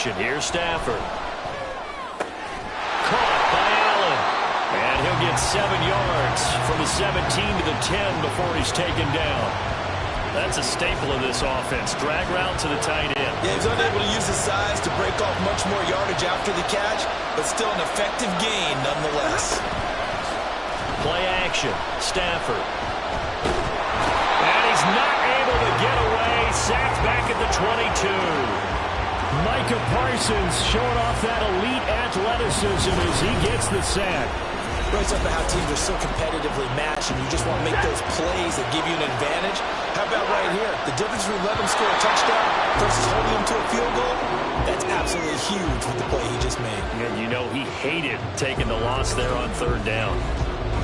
action. Here's Stafford. Caught by Allen. And he'll get 7 yards from the 17 to the 10 before he's taken down. That's a staple of this offense. Drag route to the tight end. Yeah, he's unable to use his size to break off much more yardage after the catch, but still an effective gain nonetheless. Play action. Stafford. And he's not able to get away. Sacked back at the 22. Micah Parsons showing off that elite athleticism as he gets the sack. Brings up how teams are so competitively matched, and you just want to make those plays that give you an advantage. How about right here? The difference between letting him score a touchdown versus holding him to a field goal, that's absolutely huge with the play he just made. And you know he hated taking the loss there on 3rd down.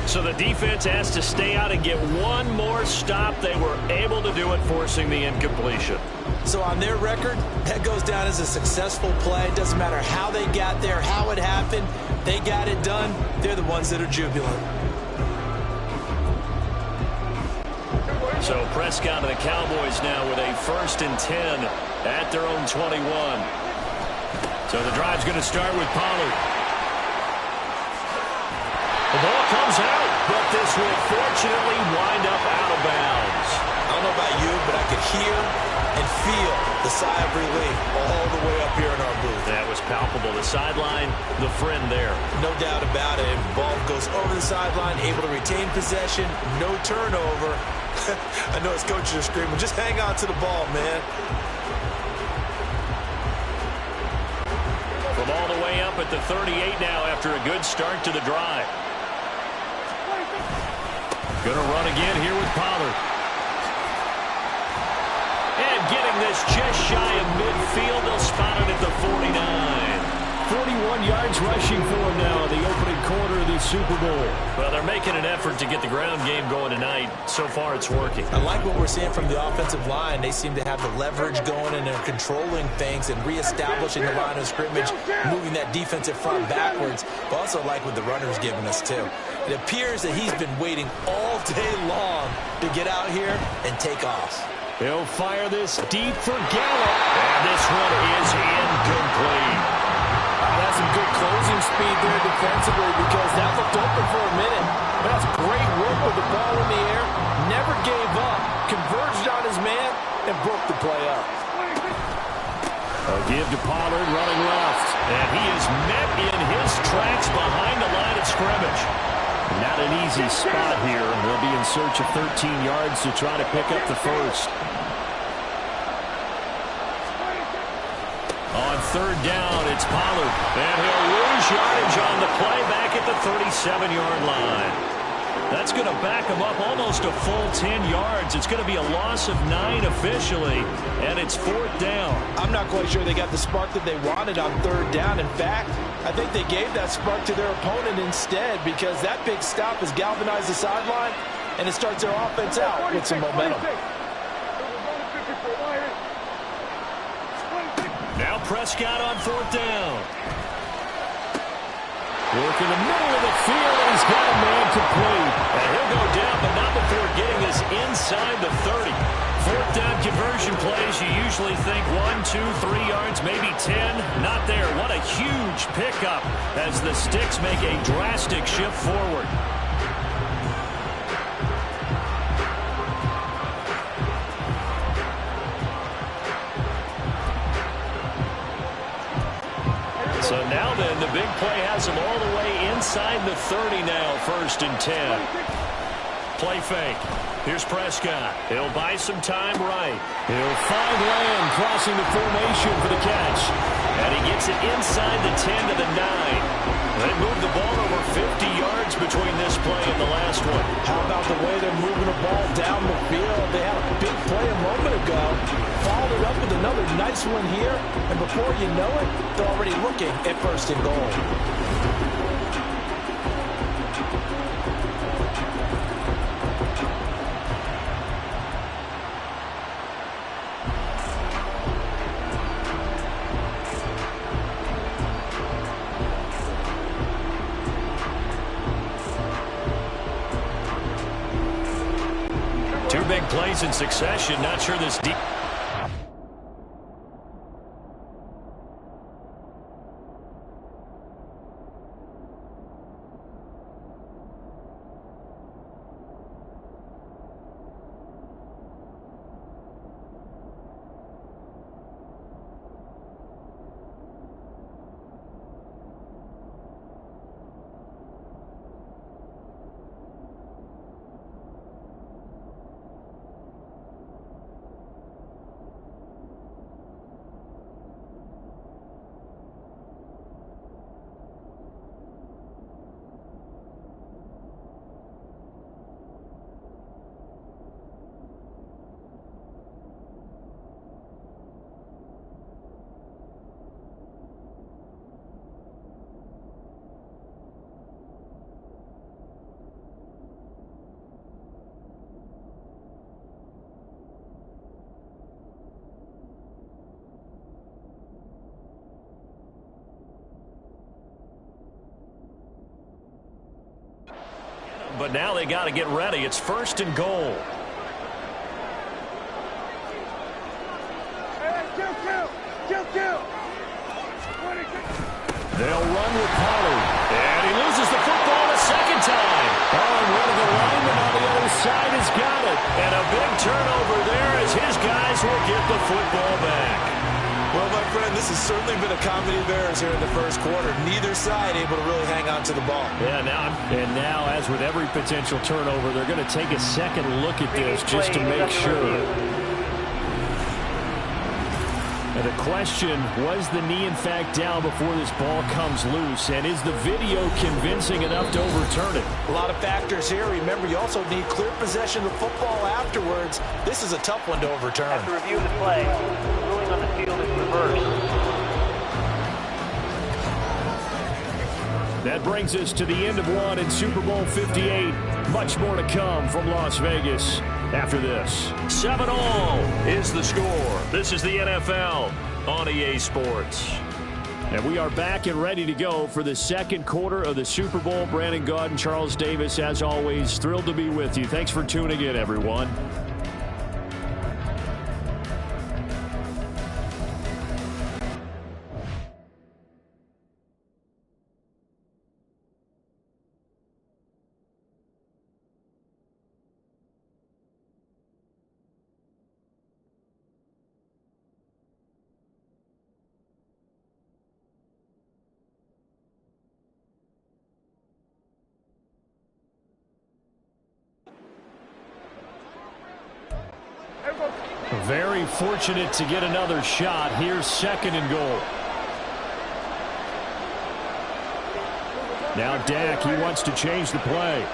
So the defense has to stay out and get one more stop. They were able to do it, forcing the incompletion. So on their record, that goes down as a successful play. It doesn't matter how they got there, how it happened. They got it done. They're the ones that are jubilant. So Prescott and the Cowboys now with a 1st and 10 at their own 21. So the drive's going to start with Pollard. The ball comes out, but this will fortunately wind up out of bounds. I don't know about you, but I could hear and feel the sigh of relief all the way up here in our booth. That was palpable. The sideline, the friend there. No doubt about it. Ball goes over the sideline, able to retain possession, no turnover. I know his coaches are screaming, just hang on to the ball, man. From all the way up at the 38 now after a good start to the drive. Going to run again here with Pollard. And getting this just shy of midfield, they'll spot it at the 49. 41 yards rushing for him now in the opening quarter of the Super Bowl. Well, they're making an effort to get the ground game going tonight. So far, it's working. I like what we're seeing from the offensive line. They seem to have the leverage going, and they're controlling things and reestablishing the line of scrimmage, moving that defensive front backwards. But also like what the runner's giving us, too. It appears that he's been waiting all day long to get out here and take off. He'll fire this deep for Gallup. And this one is incomplete. That's some good closing speed there defensively because that looked open for a minute. That's great work with the ball in the air. Never gave up. Converged on his man and broke the play up. A give to Pollard running left. And he is met in his tracks behind the line of scrimmage. Not an easy spot here. They'll be in search of 13 yards to try to pick up the first. On 3rd down, it's Pollard. And he'll lose yardage on the play back at the 37-yard line. That's going to back him up almost a full 10 yards. It's going to be a loss of 9 officially, and it's 4th down. I'm not quite sure they got the spark that they wanted on 3rd down. In fact, I think they gave that spark to their opponent instead because that big stop has galvanized the sideline, and it starts their offense out with some momentum. Now Prescott on 4th down. Work in the middle of the field, and he's got a man complete. And he'll go down, but not before getting this inside the 30. 4th down conversion plays, you usually think 1, 2, 3 yards, maybe 10. Not there. What a huge pickup as the Sticks make a drastic shift forward. So now then, the big play has him all the way inside the 30 now, 1st and 10. Play fake. Here's Prescott. He'll buy some time right. He'll find Lamb crossing the formation for the catch. And he gets it inside the 10 to the 9. They moved the ball over 50 yards between this play and the last one. How about the way they're moving the ball down the field? They had a big play a moment ago. Followed it up with another nice one here. And before you know it, they're already looking at 1st and goal. Two big plays in succession. Not sure this deep. but now they got to get ready. It's 1st and goal. They'll run with Pollard. And he loses the football a second time. Oh, and one of the linemen on the other side has got it. And a big turnover there as his guys will get the football back. Well, my friend, this has certainly been a comedy of errors here in the first quarter. Neither side able to really hang on to the ball. Yeah, now, as with every potential turnover, they're going to take a second look at this just to make sure. And the question, was the knee in fact down before this ball comes loose? And is the video convincing enough to overturn it? A lot of factors here. Remember, you also need clear possession of the football afterwards. This is a tough one to overturn. After review of the play, the ruling on the field is reversed. That brings us to the end of one in Super Bowl 58. Much more to come from Las Vegas after this. 7-all is the score. This is the NFL on EA Sports. And we are back and ready to go for the second quarter of the Super Bowl. Brandon Gaud and Charles Davis, as always, thrilled to be with you. Thanks for tuning in, everyone. Very fortunate to get another shot. Here's 2nd and goal. Now Dak, he wants to change the play.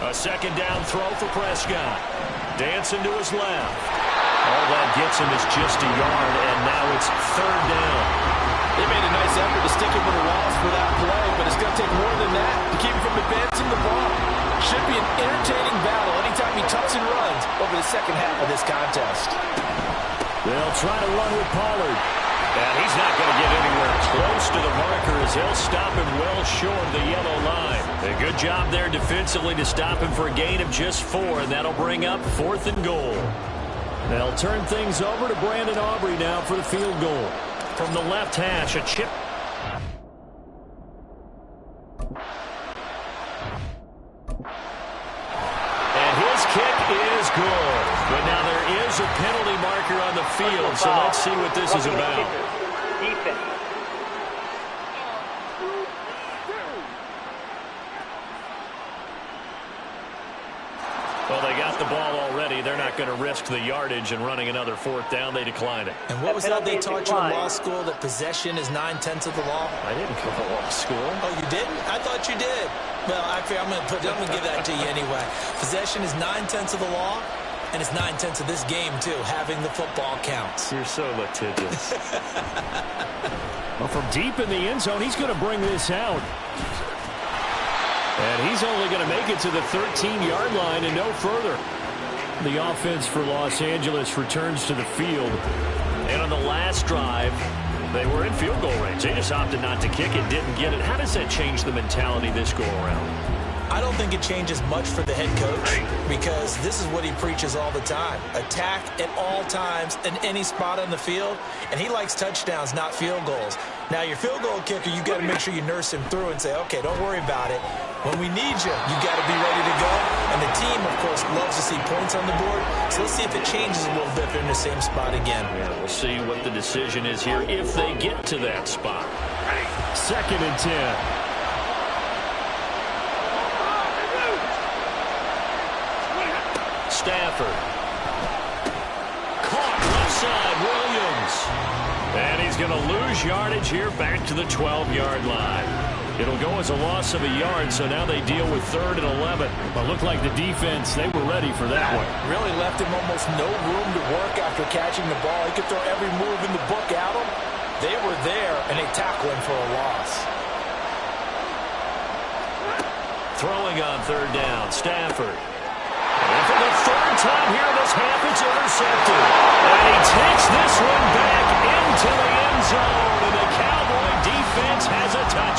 A 2nd down throw for Prescott. Dancing to his left. All that gets him is just a yard, and now it's 3rd down. They made a nice effort to stick him with a loss for that play, but it's going to take more than that to keep him from advancing the ball. Should be an entertaining battle anytime he tucks and runs over the second half of this contest. They'll try to run with Pollard. And he's not going to get anywhere close to the marker as they'll stop him well short of the yellow line. A good job there defensively to stop him for a gain of just 4, and that'll bring up 4th and goal. They'll turn things over to Brandon Aubrey now for the field goal. From the left hash, a chip. And his kick is good. But now there is a penalty marker on the field, so let's see what this is about. Defense. Well, they got the ball already. They're not going to risk the yardage and running another 4th down. They decline it. And what was that they taught you in law school, that possession is 9/10 of the law? I didn't go to law school. Oh, you didn't? I thought you did. Well, actually, I'm going to give that to you anyway. Possession is 9/10 of the law, and it's 9/10 of this game, too. Having the football counts. You're so litigious. Well, from deep in the end zone, he's going to bring this out. And he's only going to make it to the 13-yard line and no further. The offense for Los Angeles returns to the field. And on the last drive, they were in field goal range. They just opted not to kick it, didn't get it. How does that change the mentality this go-around? I don't think it changes much for the head coach, because this is what he preaches all the time. Attack at all times in any spot on the field, and he likes touchdowns, not field goals. Now, your field goal kicker, you've got to make sure you nurse him through and say, okay, don't worry about it. When we need you, you got to be ready to go. And the team, of course, loves to see points on the board. So let's see if it changes a little bit if they're in the same spot again. Yeah, we'll see what the decision is here if they get to that spot. 2nd and 10. Stafford. Caught left side, Williams. And he's going to lose yardage here back to the 12-yard line. It'll go as a loss of a yard, so now they deal with 3rd and 11. But looked like the defense, they were ready for that one. Really left him almost no room to work after catching the ball. He could throw every move in the book at him. They were there, and they tackle him for a loss. Throwing on 3rd down, Stafford. And for the 3rd time here this half, it's intercepted. And he takes this one back into the end zone. And the Cowboy defense has a touchdown.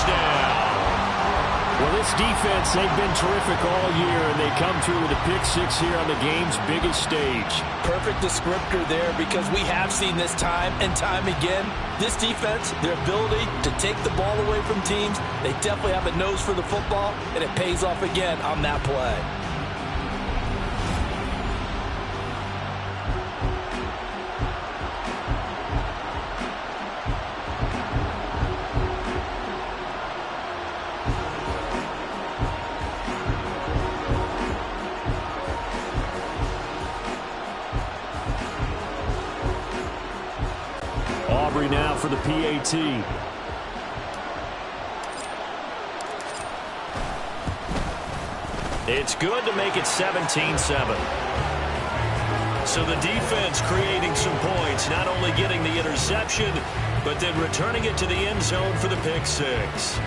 defense, they've been terrific all year, and they come through with a pick six here on the game's biggest stage. Perfect descriptor there, because we have seen this time and time again. This defense, their ability to take the ball away from teams, they definitely have a nose for the football, and it pays off again on that play. Now for the PAT. It's good to make it 17-7. So the defense creating some points, not only getting the interception, but then returning it to the end zone for the pick six.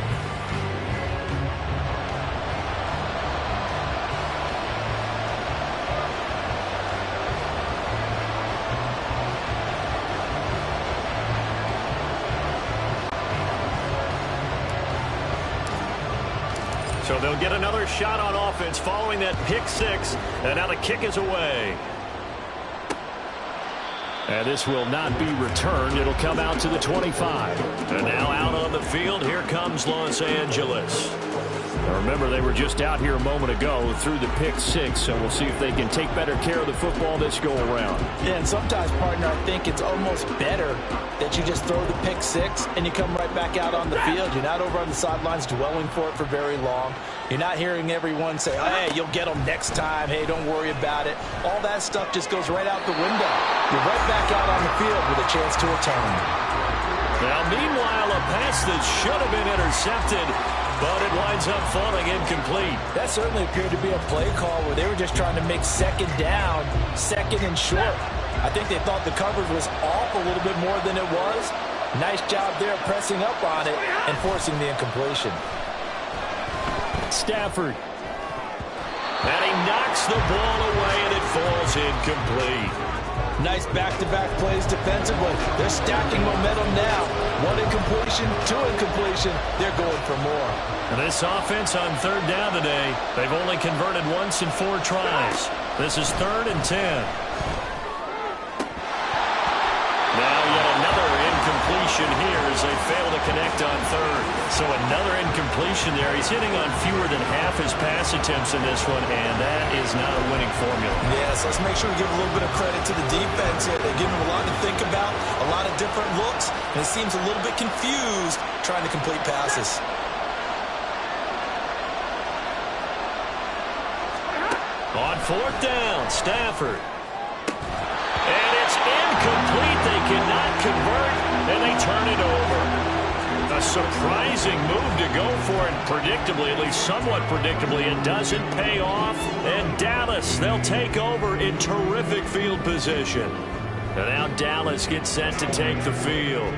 So they'll get another shot on offense following that pick six, and now the kick is away. And this will not be returned. It'll come out to the 25. And now out on the field, here comes Los Angeles. Now remember, they were just out here a moment ago through the pick six, so we'll see if they can take better care of the football this go-around. Yeah, and sometimes, partner, I think it's almost better that you just throw the pick six and you come right back out on the field. You're not over on the sidelines dwelling for it for very long. You're not hearing everyone say, oh, hey, you'll get them next time. Hey, don't worry about it. All that stuff just goes right out the window. You're right back out on the field with a chance to return. Now, meanwhile, a pass that should have been intercepted, but it winds up falling incomplete. That certainly appeared to be a play call where they were just trying to make second down, second and short. I think they thought the coverage was off a little bit more than it was. Nice job there pressing up on it and forcing the incompletion. Stafford. And he knocks the ball away, and it falls incomplete. Nice back-to-back plays defensively. They're stacking momentum now. One incompletion, two incompletion. They're going for more. And this offense on third down today, they've only converted once in 4 tries. This is 3rd and 10. Now yet another incompletion here as they fail to connect on third. So another incompletion there. He's hitting on fewer than half his pass attempts in this one, and that is not a winning formula. Yes, let's make sure we give a little bit of credit to the defense here. They give him a lot to think about, a lot of different looks, and it seems a little bit confused trying to complete passes. On 4th down, Stafford. And it's incomplete. They cannot convert, and they turn it over. A surprising move to go for it, predictably, at least somewhat predictably. It doesn't pay off, and Dallas, they'll take over in terrific field position. And now Dallas gets set to take the field.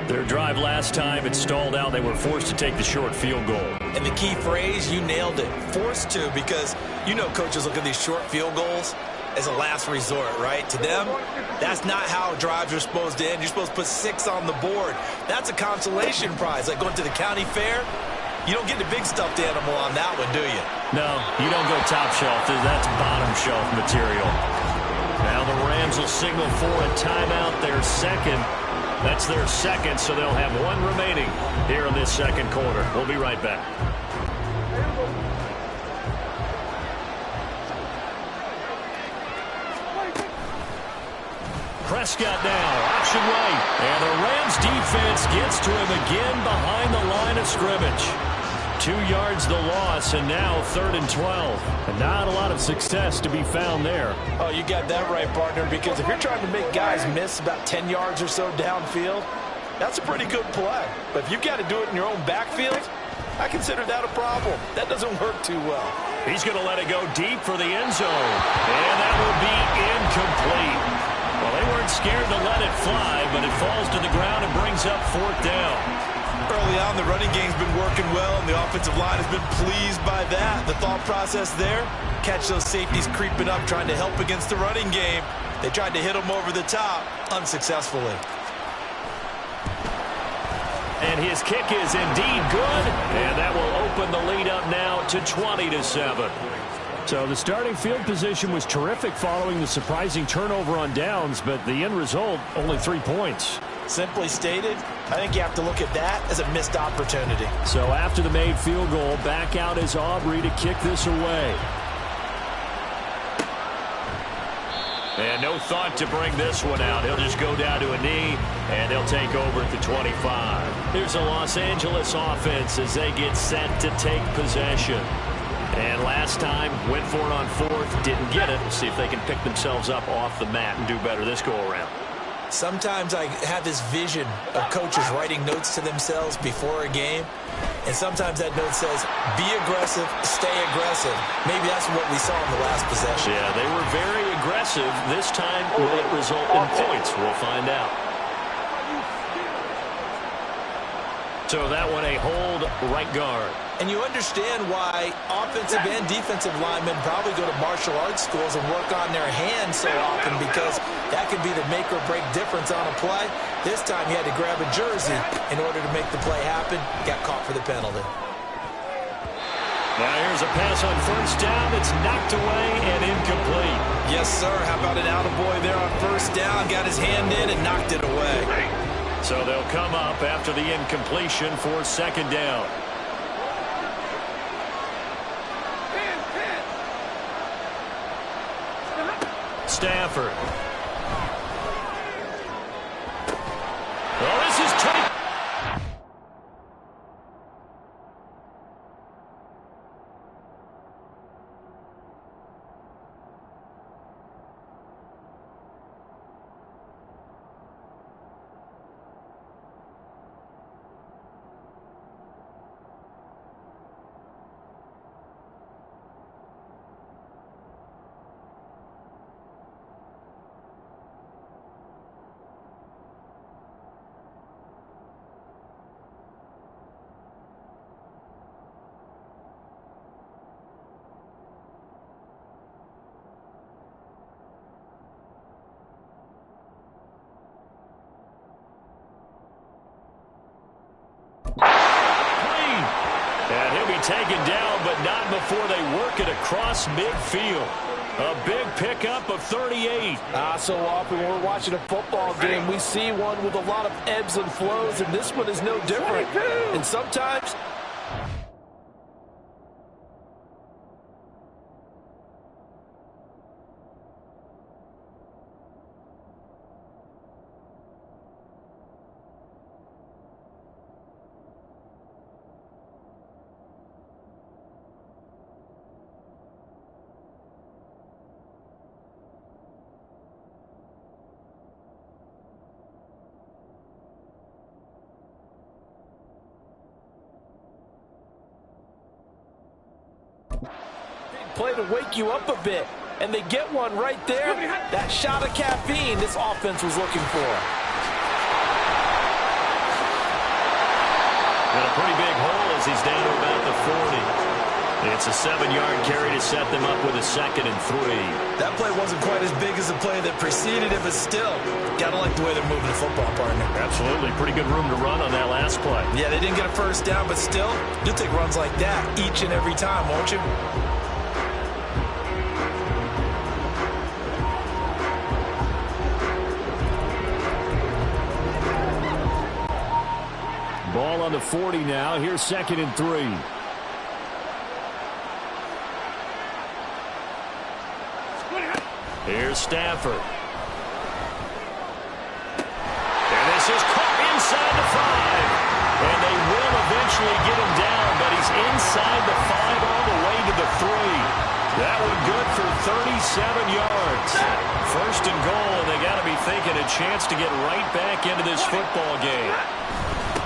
Their drive last time, it stalled out. They were forced to take the short field goal. And the key phrase, you nailed it, forced to, because you know coaches look at these short field goals as a last resort, right? To them, that's not how drives are supposed to end. You're supposed to put 6 on the board. That's a consolation prize, like going to the county fair. You don't get the big stuffed animal on that one, do you? No, you don't go top shelf. That's bottom shelf material. Now the Rams will signal for a timeout, their second. That's their second, so they'll have 1 remaining here in this second quarter. We'll be right back. Prescott now, option right. And the Rams defense gets to him again behind the line of scrimmage. 2 yards the loss, and now 3rd and 12. And not a lot of success to be found there. Oh, you got that right, partner, because if you're trying to make guys miss about 10 yards or so downfield, that's a pretty good play. But if you've got to do it in your own backfield, I consider that a problem. That doesn't work too well. He's going to let it go deep for the end zone. And that will be incomplete. Well, they weren't scared to let it fly, but it falls to the ground and brings up 4th down. Early on, the running game's been working well, and the offensive line has been pleased by that. The thought process there, catch those safeties creeping up, trying to help against the running game. They tried to hit them over the top, unsuccessfully. And his kick is indeed good, and that will open the lead up now to 20-7. So the starting field position was terrific following the surprising turnover on downs, but the end result, only 3 points. Simply stated, I think you have to look at that as a missed opportunity. So after the made field goal, back out is Aubrey to kick this away. And no thought to bring this one out. He'll just go down to a knee, and they'll take over at the 25. Here's a Los Angeles offense as they get set to take possession. And last time, went for it on fourth, didn't get it. See if they can pick themselves up off the mat and do better this go-around. Sometimes I have this vision of coaches writing notes to themselves before a game, and sometimes that note says, be aggressive, stay aggressive. Maybe that's what we saw in the last possession. Yeah, they were very aggressive. This time, will it result in points? We'll find out. So that one a hold right guard. And you understand why offensive and defensive linemen probably go to martial arts schools and work on their hands so often, because that can be the make or break difference on a play. This time he had to grab a jersey in order to make the play happen. Got caught for the penalty. Now here's a pass on first down. It's knocked away and incomplete. Yes, sir. How about an attaboy there on first down? Got his hand in and knocked it away. So they'll come up after the incompletion for second down. Stafford. Well, this is tight. Taken down, but not before they work it across midfield. A big pickup of 38. So often when we're watching a football game, we see one with a lot of ebbs and flows, and this one is no different. And sometimes play to wake you up a bit, and they get one right there. That shot of caffeine this offense was looking for. Got a pretty big hole as he's down to about the 40. It's a 7-yard carry to set them up with a 2nd and 3. That play wasn't quite as big as the play that preceded it, but still, gotta like the way they're moving the football, partner. Absolutely. Pretty good room to run on that last play. Yeah, they didn't get a first down, but still, you'll take runs like that each and every time, won't you? Ball on the 40 now. Here's 2nd and 3. Here's Stafford. And this is caught inside the 5. And they will eventually get him down, but he's inside the 5 all the way to the 3. That one good for 37 yards. First and goal, and they got to be thinking a chance to get right back into this football game.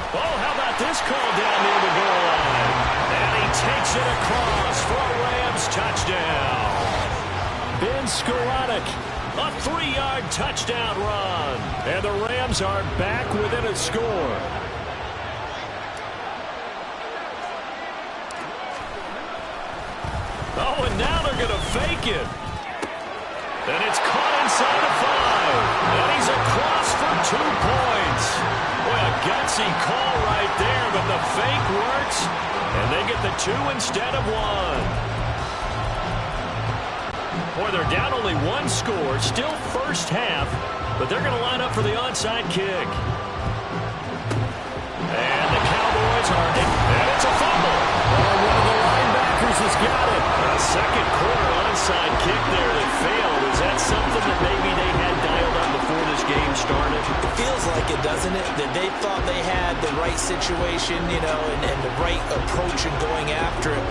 Oh, how about this call down near the goal line? And he takes it across for a Rams touchdown. Ben Skowronek, A 3-yard touchdown run. and the Rams are back within a score. Oh, and now they're going to fake it. And it's caught inside the 5. And he's across for 2 points. Boy, a gutsy call right the fake works, and they get the 2 instead of 1. Boy, they're down only 1 score, still first half, but they're going to line up for the onside kick. And the Cowboys are in, and it's a fumble. Oh, one of the linebackers has got it. A second quarter onside kick there that failed. Is that something that maybe they had dialed up before this game started? It feels like it, doesn't it? That they thought they had the right situation, you know, and the right approach in going after it.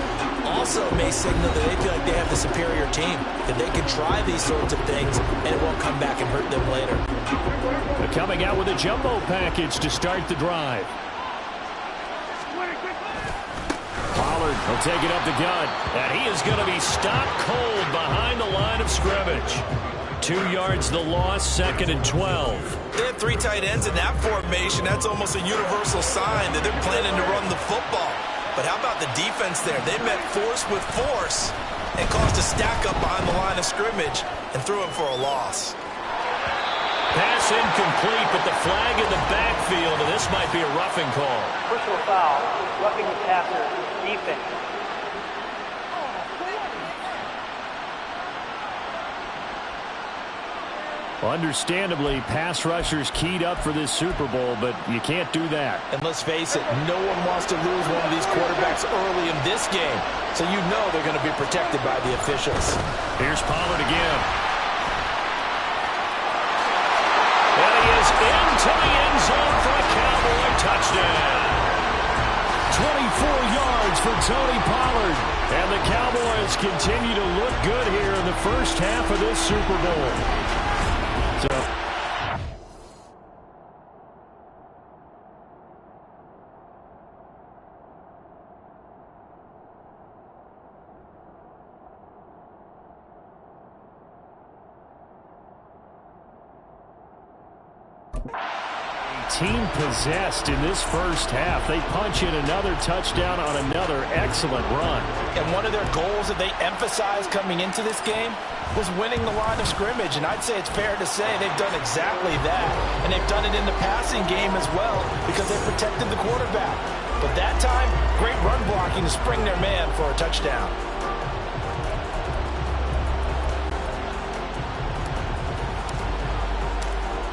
Also may signal that they feel like they have the superior team, that they can try these sorts of things and it won't come back and hurt them later. They're coming out with a jumbo package to start the drive. Pollard will take it up the gut, and he is going to be stopped cold behind the line of scrimmage. 2 yards the loss, 2nd and 12. They have 3 tight ends in that formation. That's almost a universal sign that they're planning to run the football. But how about the defense there? They met force with force and caused a stack up behind the line of scrimmage and threw him for a loss. Pass incomplete, but the flag in the backfield, and this might be a roughing call. Personal foul, roughing the passer, defense. Understandably, pass rushers keyed up for this Super Bowl, but you can't do that. And let's face it, no one wants to lose one of these quarterbacks early in this game, so you know they're going to be protected by the officials. Here's Pollard again. And he is into the end zone for a Cowboy touchdown. 24 yards for Tony Pollard. And the Cowboys continue to look good here in the first half of this Super Bowl. So, team possessed in this first half. They punch in another touchdown on another excellent run. And one of their goals that they emphasized coming into this game was winning the line of scrimmage. And I'd say it's fair to say they've done exactly that. And they've done it in the passing game as well because they protected the quarterback. But that time, great run blocking to spring their man for a touchdown.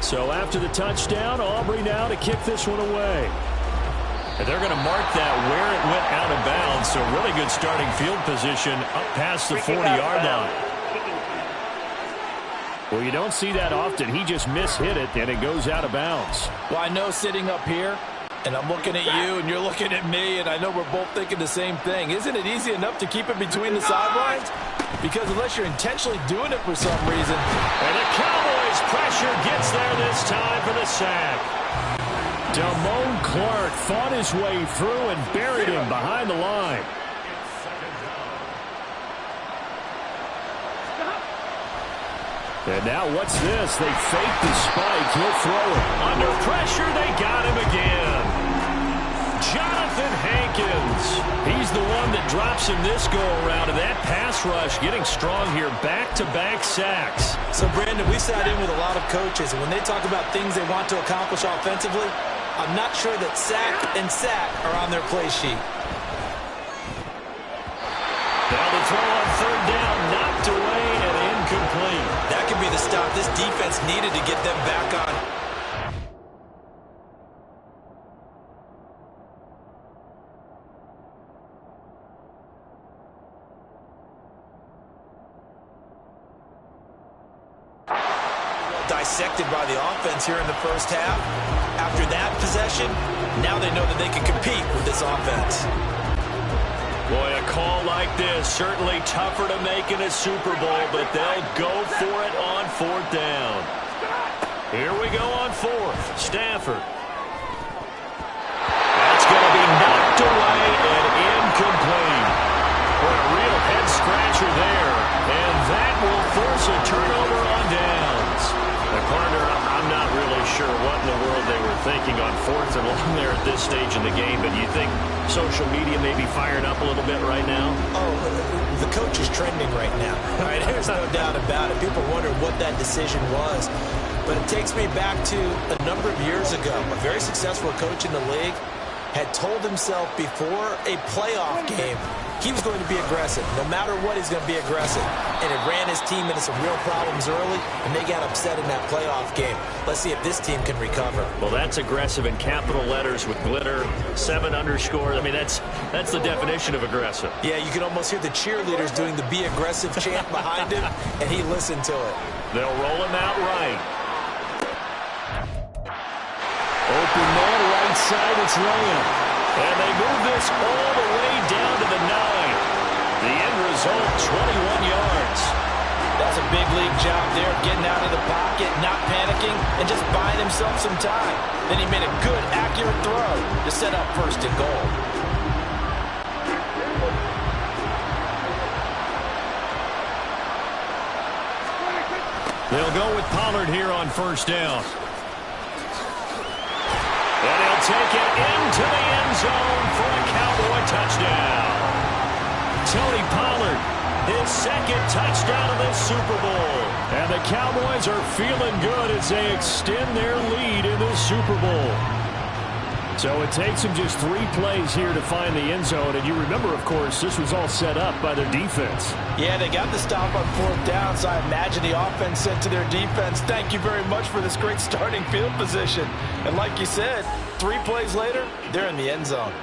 So after the touchdown, Aubrey now to kick this one away. And they're going to mark that where it went out of bounds. So really good starting field position up past the 40-yard line. Well, you don't see that often. He just mishit it, and it goes out of bounds. Well, I know sitting up here, and I'm looking at you, and you're looking at me, and I know we're both thinking the same thing. Isn't it easy enough to keep it between the sidelines? Because unless you're intentionally doing it for some reason. And the Cowboys pressure gets there this time for the sack. Damone Clark fought his way through and buried him behind the line. And now what's this? They fake the spike. He'll throw it. Under pressure, they got him again. Jonathan Hankins. He's the one that drops him this go-around. And that pass rush getting strong here. Back-to-back sacks. So, Brandon, we sat in with a lot of coaches, and when they talk about things they want to accomplish offensively, I'm not sure that sack and sack are on their play sheet. Now the throw on third down, knocked away and incomplete. That could be the stop this defense needed to get them back on. Dissected by the offense here in the first half. After that possession, now they know that they can compete with this offense. Boy, a call like this, certainly tougher to make in a Super Bowl, but they'll go for it on fourth down. Here we go on fourth. Stafford. That's going to be knocked away and incomplete. Boy, a real head-scratcher there, and that will force a turnover on downs. Partner, I'm not really sure what in the world they were thinking on fourth and long there at this stage in the game, but do you think social media may be fired up a little bit right now? Oh, the coach is trending right now. All right, there's no doubt about it. People wonder what that decision was. But it takes me back to a number of years ago, a very successful coach in the league. had told himself before a playoff game he was going to be aggressive. No matter what, he's going to be aggressive. And it ran his team into some real problems early, and they got upset in that playoff game. Let's see if this team can recover. Well, that's aggressive in capital letters with glitter, 7 underscores. I mean, that's the definition of aggressive. Yeah, you can almost hear the cheerleaders doing the be aggressive chant behind him, and he listened to it. They'll roll him out right. Open man, right side, it's Lamb. And they move this all the way down to the 9. The end result, 21 yards. That's a big league job there, getting out of the pocket, not panicking, and just buying himself some time. Then he made a good, accurate throw to set up first and goal. They'll go with Pollard here on first down. And he'll take it into the end zone for a Cowboy touchdown. Tony Pollard, his second touchdown of this Super Bowl. And the Cowboys are feeling good as they extend their lead in this Super Bowl. So it takes them just 3 plays here to find the end zone. And you remember, of course, this was all set up by their defense. Yeah, they got the stop on 4th down, so I imagine the offense said to their defense, thank you very much for this great starting field position. And like you said, 3 plays later, they're in the end zone.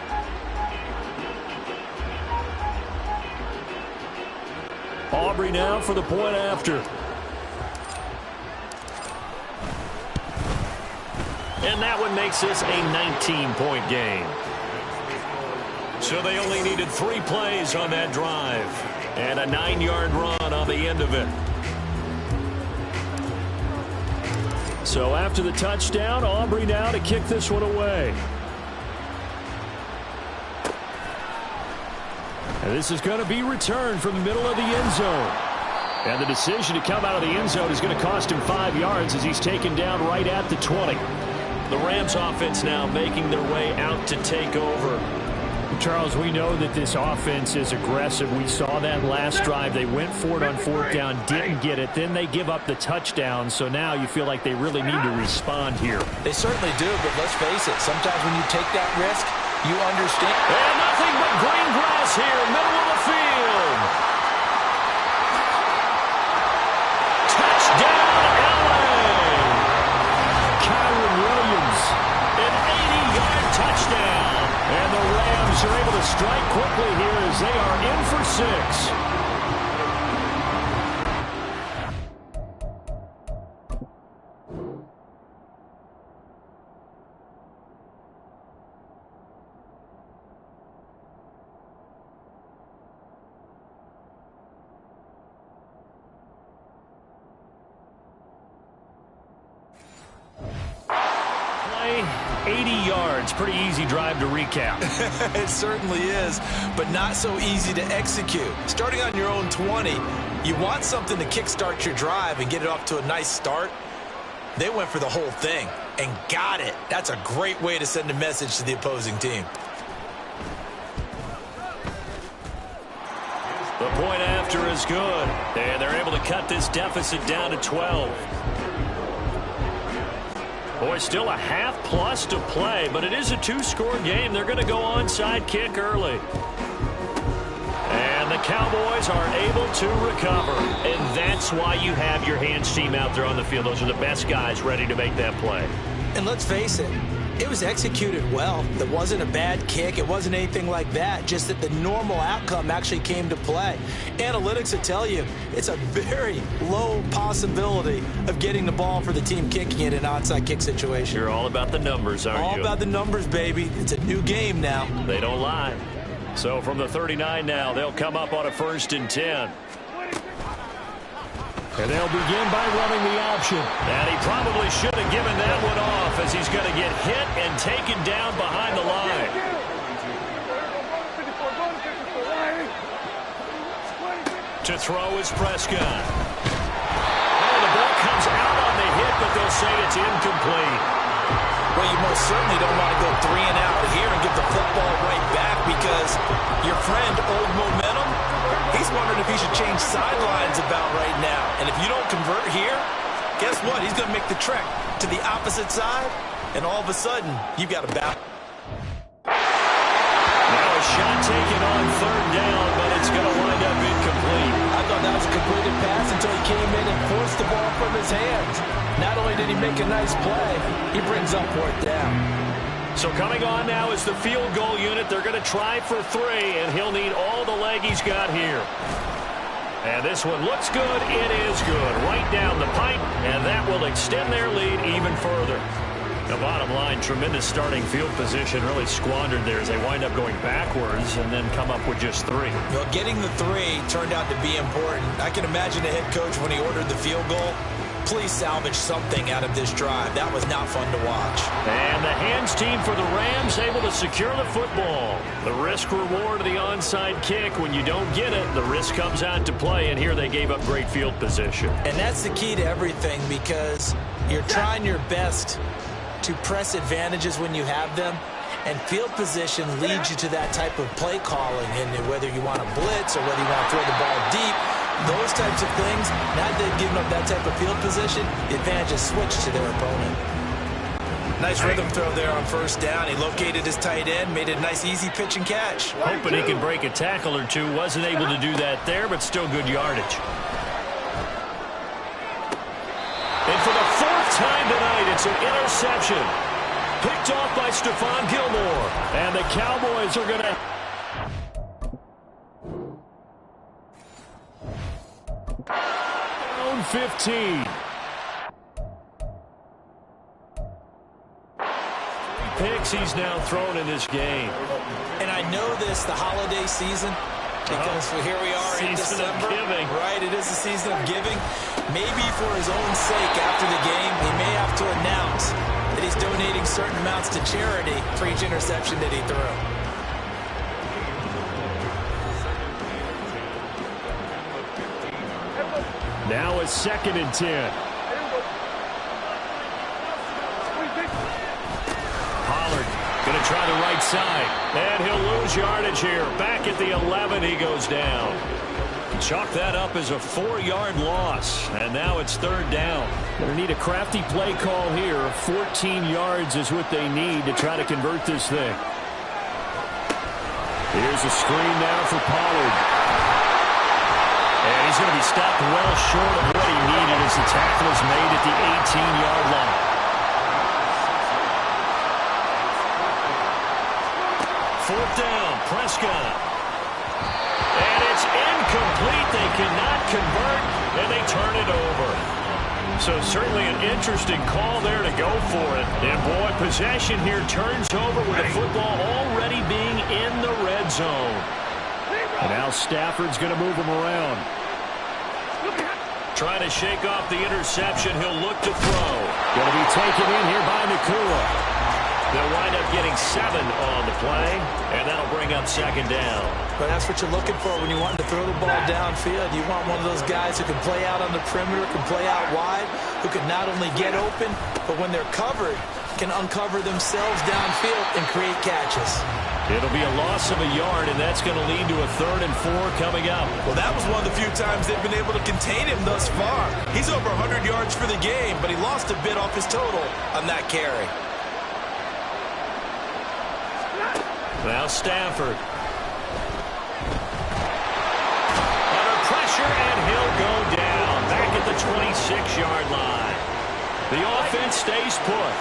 Aubrey now for the point after. And that one makes this a 19-point game. So they only needed 3 plays on that drive. And a 9-yard run on the end of it. So after the touchdown, Aubrey now to kick this one away. And this is going to be returned from the middle of the end zone. And the decision to come out of the end zone is going to cost him 5 yards as he's taken down right at the 20. The Rams offense now making their way out to take over. Charles, we know that this offense is aggressive. We saw that last drive. They went for it on 4th down, didn't get it. Then they give up the touchdown. So now you feel like they really need to respond here. They certainly do, but let's face it. Sometimes when you take that risk, you understand. And nothing but green grass here, middle of the field. Touchdown, LA. Kyron Williams, an 80-yard touchdown. And the Rams are able to strike quickly here as they are in for 6. Play 80 yards. Pretty easy drive to recap. It certainly is, but not so easy to execute. Starting on your own 20, you want something to kickstart your drive and get it off to a nice start. They went for the whole thing and got it. That's a great way to send a message to the opposing team. The point after is good, and they're able to cut this deficit down to 12. Boy, still a half plus to play, but it is a 2-score game. They're going to go onside kick early. And the Cowboys are able to recover. And that's why you have your hands team out there on the field. Those are the best guys ready to make that play. And let's face it, it was executed well. It wasn't a bad kick. It wasn't anything like that. Just that the normal outcome actually came to play. Analytics will tell you it's a very low possibility of getting the ball for the team kicking it in an onside kick situation. You're all about the numbers, aren't you? All about the numbers, baby. It's a new game now. They don't lie. So from the 39 now, they'll come up on a 1st and 10. And they'll begin by running the option. And he probably should have given that one off as he's going to get hit and taken down behind the line. To throw is Prescott. Oh, the ball comes out on the hit, but they'll say it's incomplete. Well, you most certainly don't want to go 3 and out here and give the football right back because your friend, Old Momentum, he's wondering if he should change sidelines about right now. And if you don't convert here, guess what? He's going to make the trek to the opposite side, and all of a sudden, you've got a battle. shot taken on third down, but it's going to wind up incomplete. I thought that was a completed pass until he came in and forced the ball from his hands. Not only did he make a nice play, he brings up fourth down. So coming on now is the field goal unit. They're going to try for 3, and he'll need all the leg he's got here. And this one looks good. It is good. Right down the pipe, and that will extend their lead even further. The bottom line, tremendous starting field position, really squandered there as they wind up going backwards and then come up with just 3. Well, getting the 3 turned out to be important. I can imagine the head coach when he ordered the field goal. Please salvage something out of this drive. That was not fun to watch. And the hands team for the Rams able to secure the football. The risk reward of the onside kick. When you don't get it, the risk comes out to play, and here they gave up great field position. And that's the key to everything, because you're trying your best to press advantages when you have them, and field position leads you to that type of play calling, and whether you want to blitz or whether you want to throw the ball deep, those types of things. Now that they've given up that type of field position, the advantage is switched to their opponent. Nice rhythm throw there on first down. He located his tight end, made it a nice easy pitch and catch. Hoping he could break a tackle or two. Wasn't able to do that there, but still good yardage. And for the 4th time tonight, it's an interception. Picked off by Stephon Gilmore. And the Cowboys are going to... down 15. 3 picks he's now thrown in this game. And I know this, the holiday season, because here we are in December. Giving. Right, it is the season of giving. Maybe for his own sake after the game, he may have to announce that he's donating certain amounts to charity for each interception that he threw. Now a 2nd and 10. Pollard going to try the right side. And he'll lose yardage here. Back at the 11, he goes down. Chalk that up as a 4-yard loss. And now it's 3rd down. Going to need a crafty play call here. 14 yards is what they need to try to convert this thing. Here's a screen now for Pollard. And he's going to be stopped well short of what he needed as the tackle is made at the 18-yard line. Fourth down, Prescott. And it's incomplete. They cannot convert, and they turn it over. So certainly an interesting call there to go for it. And boy, possession here turns over with the football already being in the red zone. And now Stafford's going to move him around. Trying to shake off the interception. He'll look to throw. Going to be taken in here by Nakua. They'll wind up getting 7 on the play, and that'll bring up 2nd down. But that's what you're looking for when you want to throw the ball downfield. You want one of those guys who can play out on the perimeter, can play out wide, who can not only get open, but when they're covered, can uncover themselves downfield and create catches. It'll be a loss of a yard, and that's going to lead to a 3rd and 4 coming up. Well, that was one of the few times they've been able to contain him thus far. He's over 100 yards for the game, but he lost a bit off his total on that carry. Now Stafford. Under pressure, and he'll go down. Back at the 26-yard line. The offense stays put.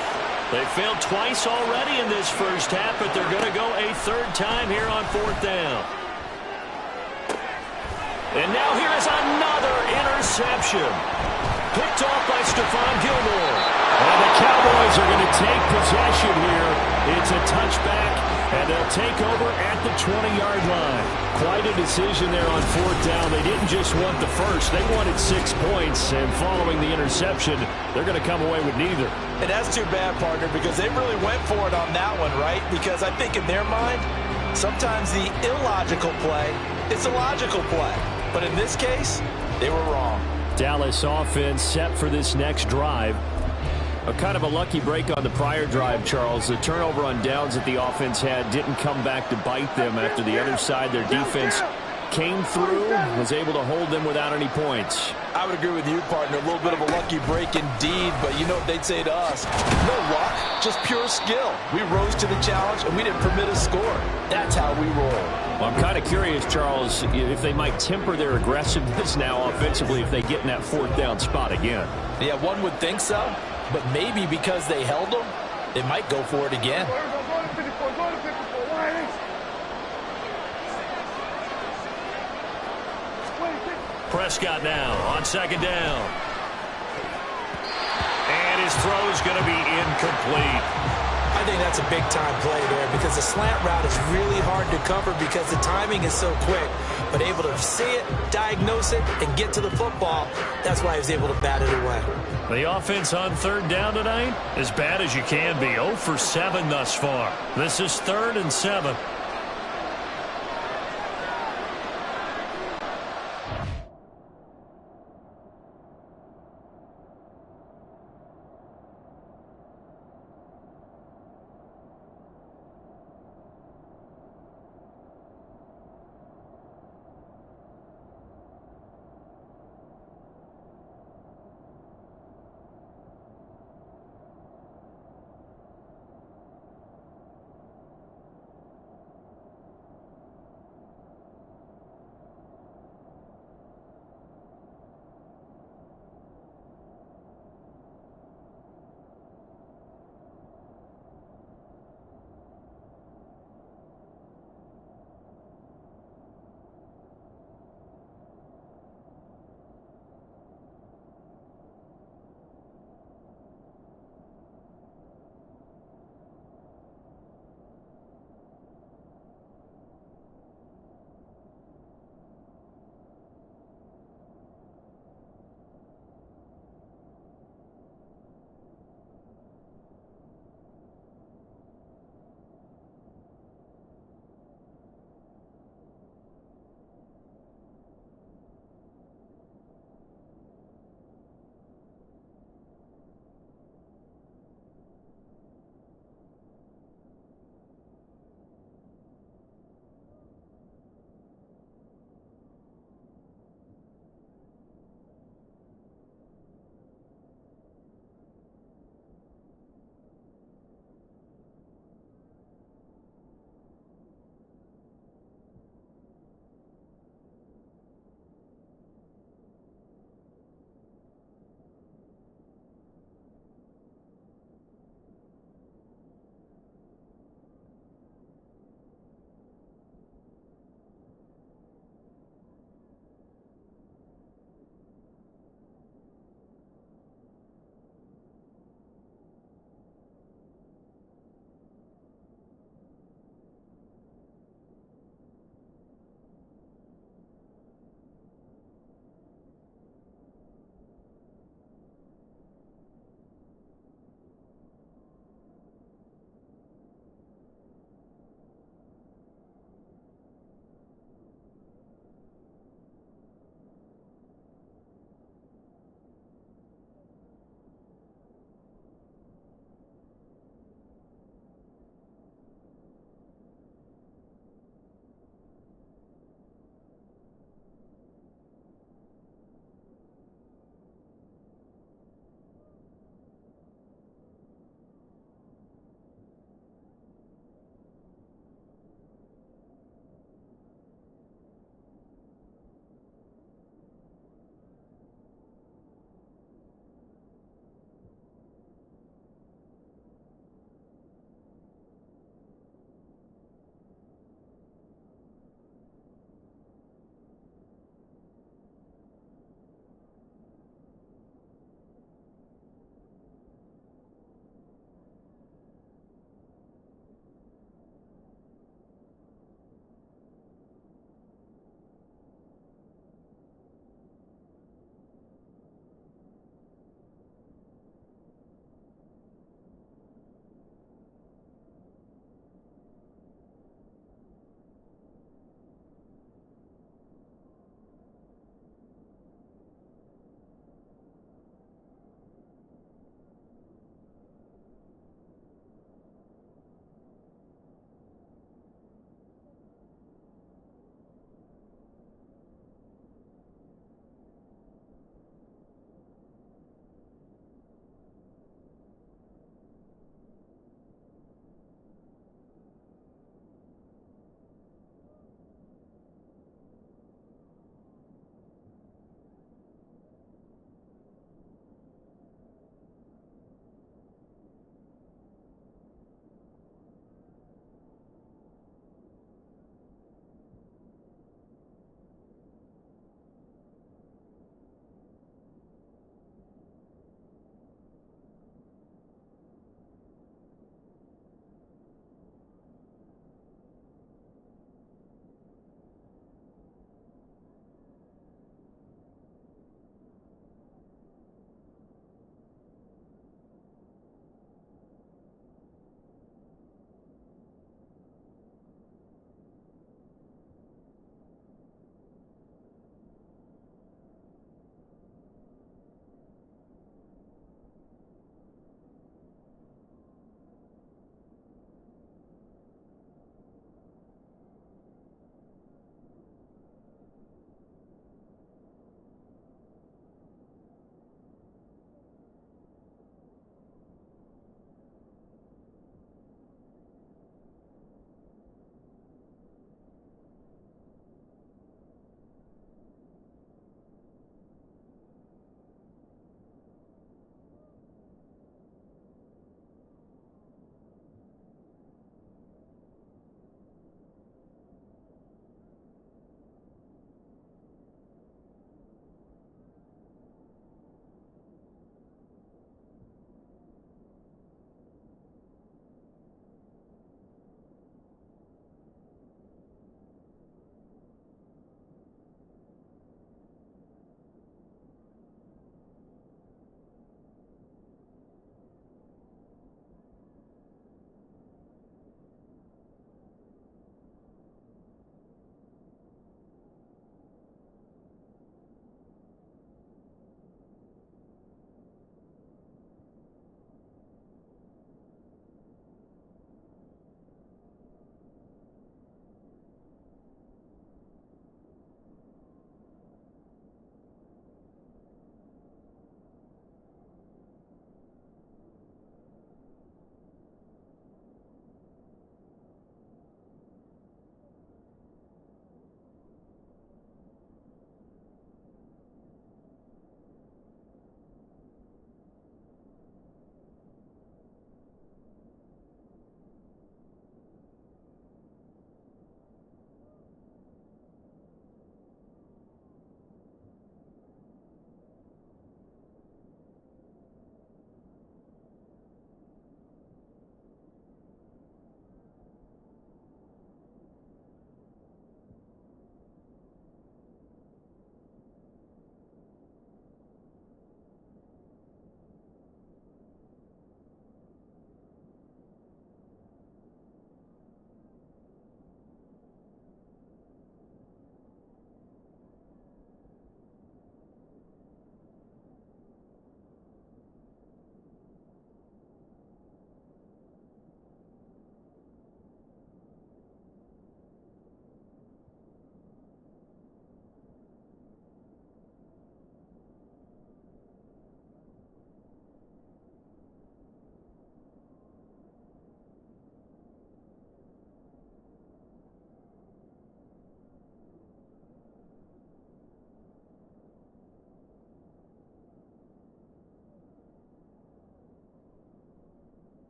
They failed twice already in this first half, but they're going to go a 3rd time here on 4th down. And now here is another interception. Picked off by Stephon Gilmore. And the Cowboys are going to take possession here. It's a touchback, and they'll take over at the 20-yard line. Quite a decision there on 4th down. They didn't just want the first. They wanted 6 points, and following the interception, they're going to come away with neither. And that's too bad, partner, because they really went for it on that one, right? Because I think in their mind, sometimes the illogical play is a logical play. But in this case, they were wrong. Dallas offense set for this next drive. A kind of a lucky break on the prior drive, Charles. The turnover on downs that the offense had didn't come back to bite them after the other side. Their defense came through, was able to hold them without any points. I would agree with you, partner. A little bit of a lucky break indeed, but you know what they'd say to us? No luck, just pure skill. We rose to the challenge, and we didn't permit a score. That's how we roll. Well, I'm kind of curious, Charles, if they might temper their aggressiveness now offensively if they get in that fourth down spot again. Yeah, one would think so, but maybe because they held them, they might go for it again. Prescott now on second down. And his throw is going to be incomplete. I think that's a big-time play there because the slant route is really hard to cover because the timing is so quick. But able to see it, diagnose it, and get to the football, that's why he was able to bat it away. The offense on third down tonight, as bad as you can be. 0 for 7 thus far. This is 3rd and 7.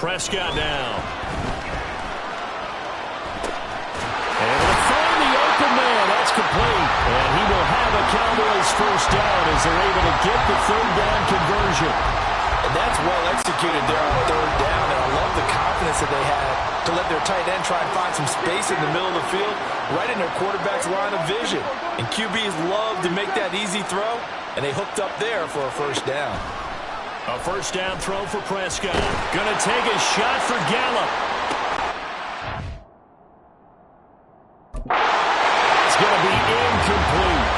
Prescott now. Able to find the open man. That's complete. And he will have a Cowboys first down as they're able to get the third down conversion. And that's well executed there on third down. And I love the confidence that they had to let their tight end try and find some space in the middle of the field, right in their quarterback's line of vision. And QBs love to make that easy throw, and they hooked up there for a first down. A first down throw for Prescott. Going to take a shot for Gallup. It's going to be incomplete.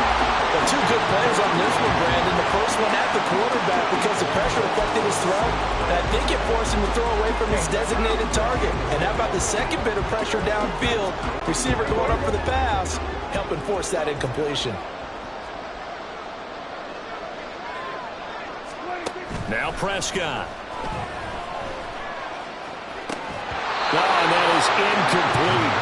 Well, two good plays on this one, Brandon. The first one at the quarterback because the pressure affected his throw. And I think it forced him to throw away from his designated target. And how about the second bit of pressure downfield? Receiver going up for the pass, helping force that incompletion. Now Prescott. And that is incomplete.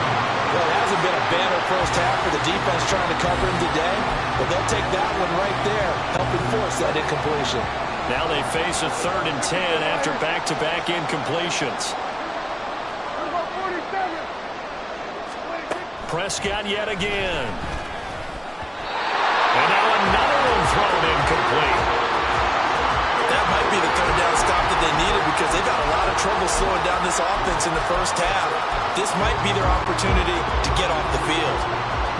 Well, it hasn't been a banner first half for the defense trying to cover him today, but they'll take that one right there, helping force that incompletion. Now they face a 3rd and 10 after back-to-back incompletions. Prescott yet again. And now another one thrown incomplete. That might be the third down stop that they needed because they've had a lot of trouble slowing down this offense in the first half. This might be their opportunity to get off the field.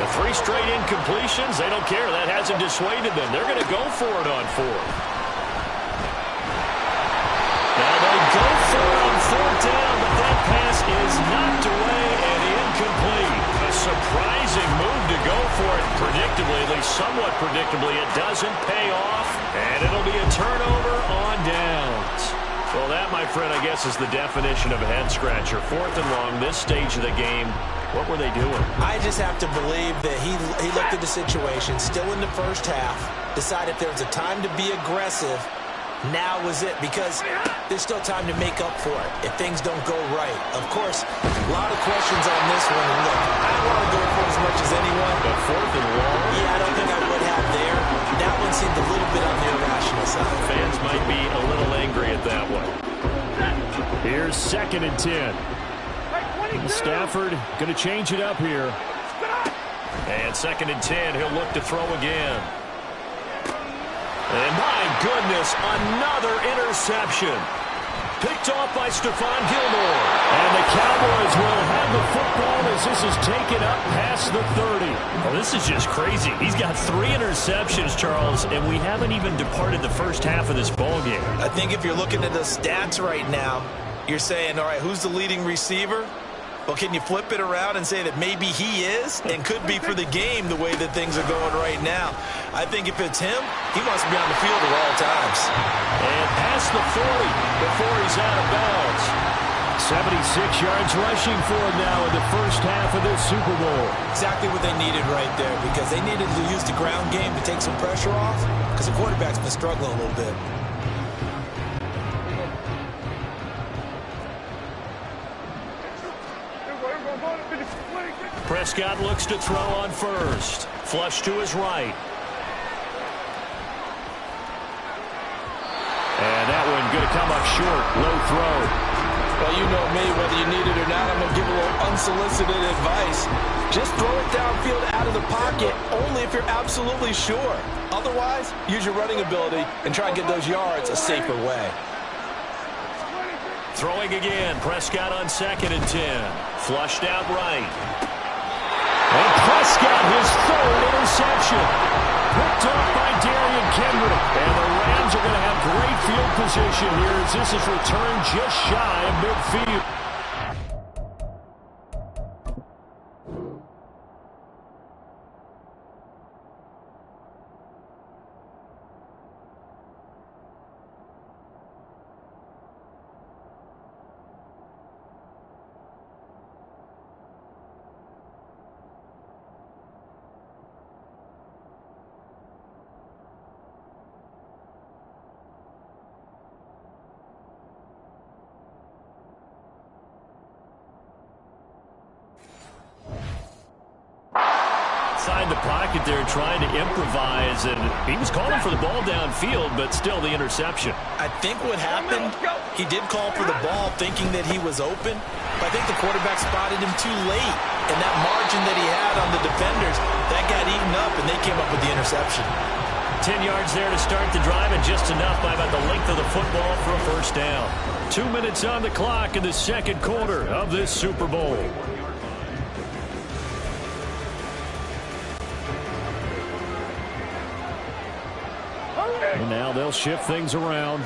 The 3 straight incompletions, they don't care. That hasn't dissuaded them. They're going to go for it on 4th. Now they go for it on 4th down, but that pass is knocked away and incomplete. A surprising move to go for it. Predictably, at least somewhat predictably, it doesn't pay off, and it'll be a turnover on downs. Well, that, my friend, I guess is the definition of a head-scratcher. 4th and long, this stage of the game. What were they doing? I just have to believe that he looked at the situation, still in the first half, decided there was a time to be aggressive. Now was it, because there's still time to make up for it if things don't go right. Of course, a lot of questions on this one. And look, I don't want to go for it as much as anyone. But 4th and long? Yeah, I don't think I would have there. That one seemed a little bit on the irrational side. Fans might be a little angry at that one. Here's 2nd and 10. Stafford going to change it up here. And 2nd and 10, he'll look to throw again. And my goodness, another interception. Picked off by Stephon Gilmore. And the Cowboys will have the football as this is taken up past the 30. Well, this is just crazy. He's got 3 interceptions, Charles, and we haven't even departed the first half of this ballgame. I think if you're looking at the stats right now, you're saying, all right, who's the leading receiver? Well, can you flip it around and say that maybe he is and could be for the game the way that things are going right now? I think if it's him, he wants to be on the field at all times. And past the 40 before he's out of bounds. 76 yards rushing for him now in the first half of this Super Bowl. Exactly what they needed right there because they needed to use the ground game to take some pressure off because the quarterback's been struggling a little bit. Prescott looks to throw on first. Flush to his right. And that one going to come up short. Low throw. Well, you know me, whether you need it or not, I'm going to give a little unsolicited advice. Just throw it downfield out of the pocket only if you're absolutely sure. Otherwise, use your running ability and try and get those yards a safer way. Throwing again. Prescott on 2nd and 10. Flushed out right. And Prescott, his 3rd interception. Picked off by Darian Kendrick. And the Rams are going to have great field position here as this is returned just shy of midfield. Inside the pocket there trying to improvise, and he was calling for the ball downfield, but still the interception. I think what happened He did call for the ball thinking that he was open, but I think the quarterback spotted him too late. And that margin that he had on the defenders, that got eaten up, and they came up with the interception. 10 yards there to start the drive, and just enough by about the length of the football for a first down. 2 minutes on the clock in the second quarter of this Super Bowl. And now they'll shift things around.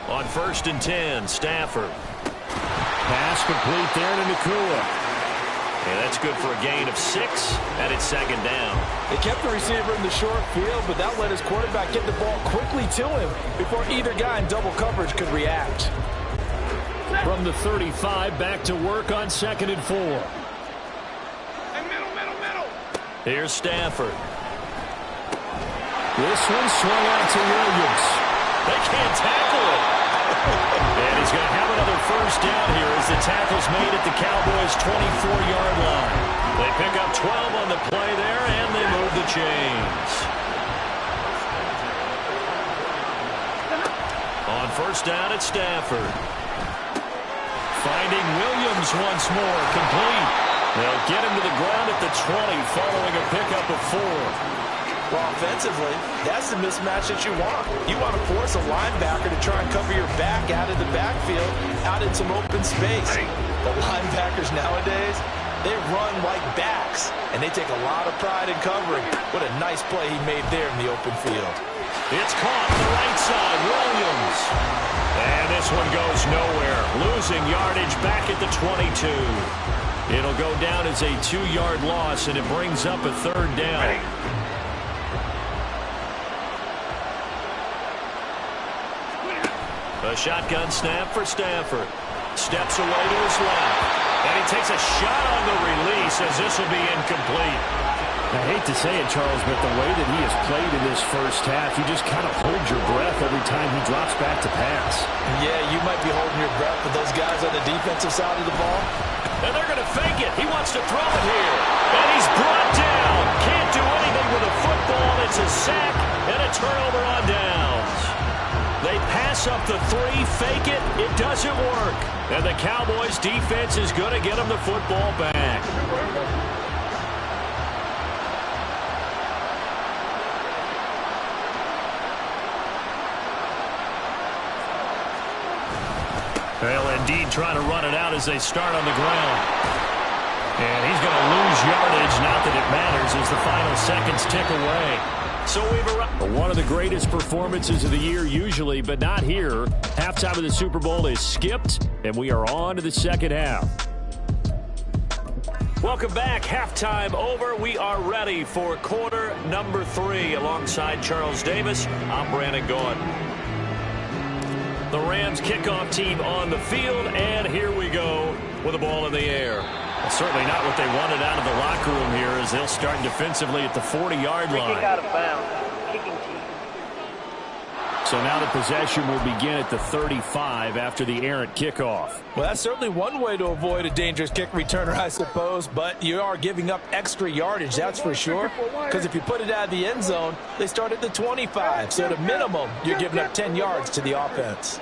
On 1st and 10, Stafford. Pass complete there to Nakua. And that's good for a gain of 6, and it's second down. They kept the receiver in the short field, but that let his quarterback get the ball quickly to him before either guy in double coverage could react. From the 35, back to work on 2nd and 4. Here's Stafford. This one swung out to Williams. They can't tackle it. And he's going to have another first down here as the tackle's made at the Cowboys' 24-yard line. They pick up 12 on the play there, and they move the chains. On 1st down at Stafford. Finding Williams once more, complete. They'll get him to the ground at the 20 following a pickup of 4. Well, offensively, that's the mismatch that you want. You want to force a linebacker to try and cover your back out of the backfield, out in some open space. The linebackers nowadays, they run like backs, and they take a lot of pride in covering. What a nice play he made there in the open field. It's caught on the right side, Williams. And this one goes nowhere. Losing yardage back at the 22. It'll go down as a 2-yard loss, and it brings up a 3rd down. A shotgun snap for Stafford. Steps away to his left. And he takes a shot on the release as this will be incomplete. I hate to say it, Charles, but the way that he has played in this first half, you just kind of hold your breath every time he drops back to pass. Yeah, you might be holding your breath with those guys on the defensive side of the ball. And they're going to fake it. He wants to throw it here. And he's brought down. Can't do anything with a football. It's a sack and a turnover on downs. They pass up the 3, fake it. It doesn't work. And the Cowboys defense is going to get them the football back. Well, indeed, trying to run it out as they start on the ground. And he's going to lose yardage. Not that it matters as the final seconds tick away. So we've arrived. One of the greatest performances of the year usually, but not here. Halftime of the Super Bowl is skipped, and we are on to the second half. Welcome back. Halftime over. We are ready for quarter number 3. Alongside Charles Davis, I'm Brandon Gordon. The Rams kickoff team on the field, and here we go with the ball in the air. Well, certainly not what they wanted out of the locker room here as they'll start defensively at the 40-yard line. Kick out of bounds. Kicking team. So now the possession will begin at the 35 after the errant kickoff. Well, that's certainly one way to avoid a dangerous kick returner, I suppose, but you are giving up extra yardage, that's for sure, because if you put it out of the end zone, they start at the 25, so at a minimum, you're giving up 10 yards to the offense.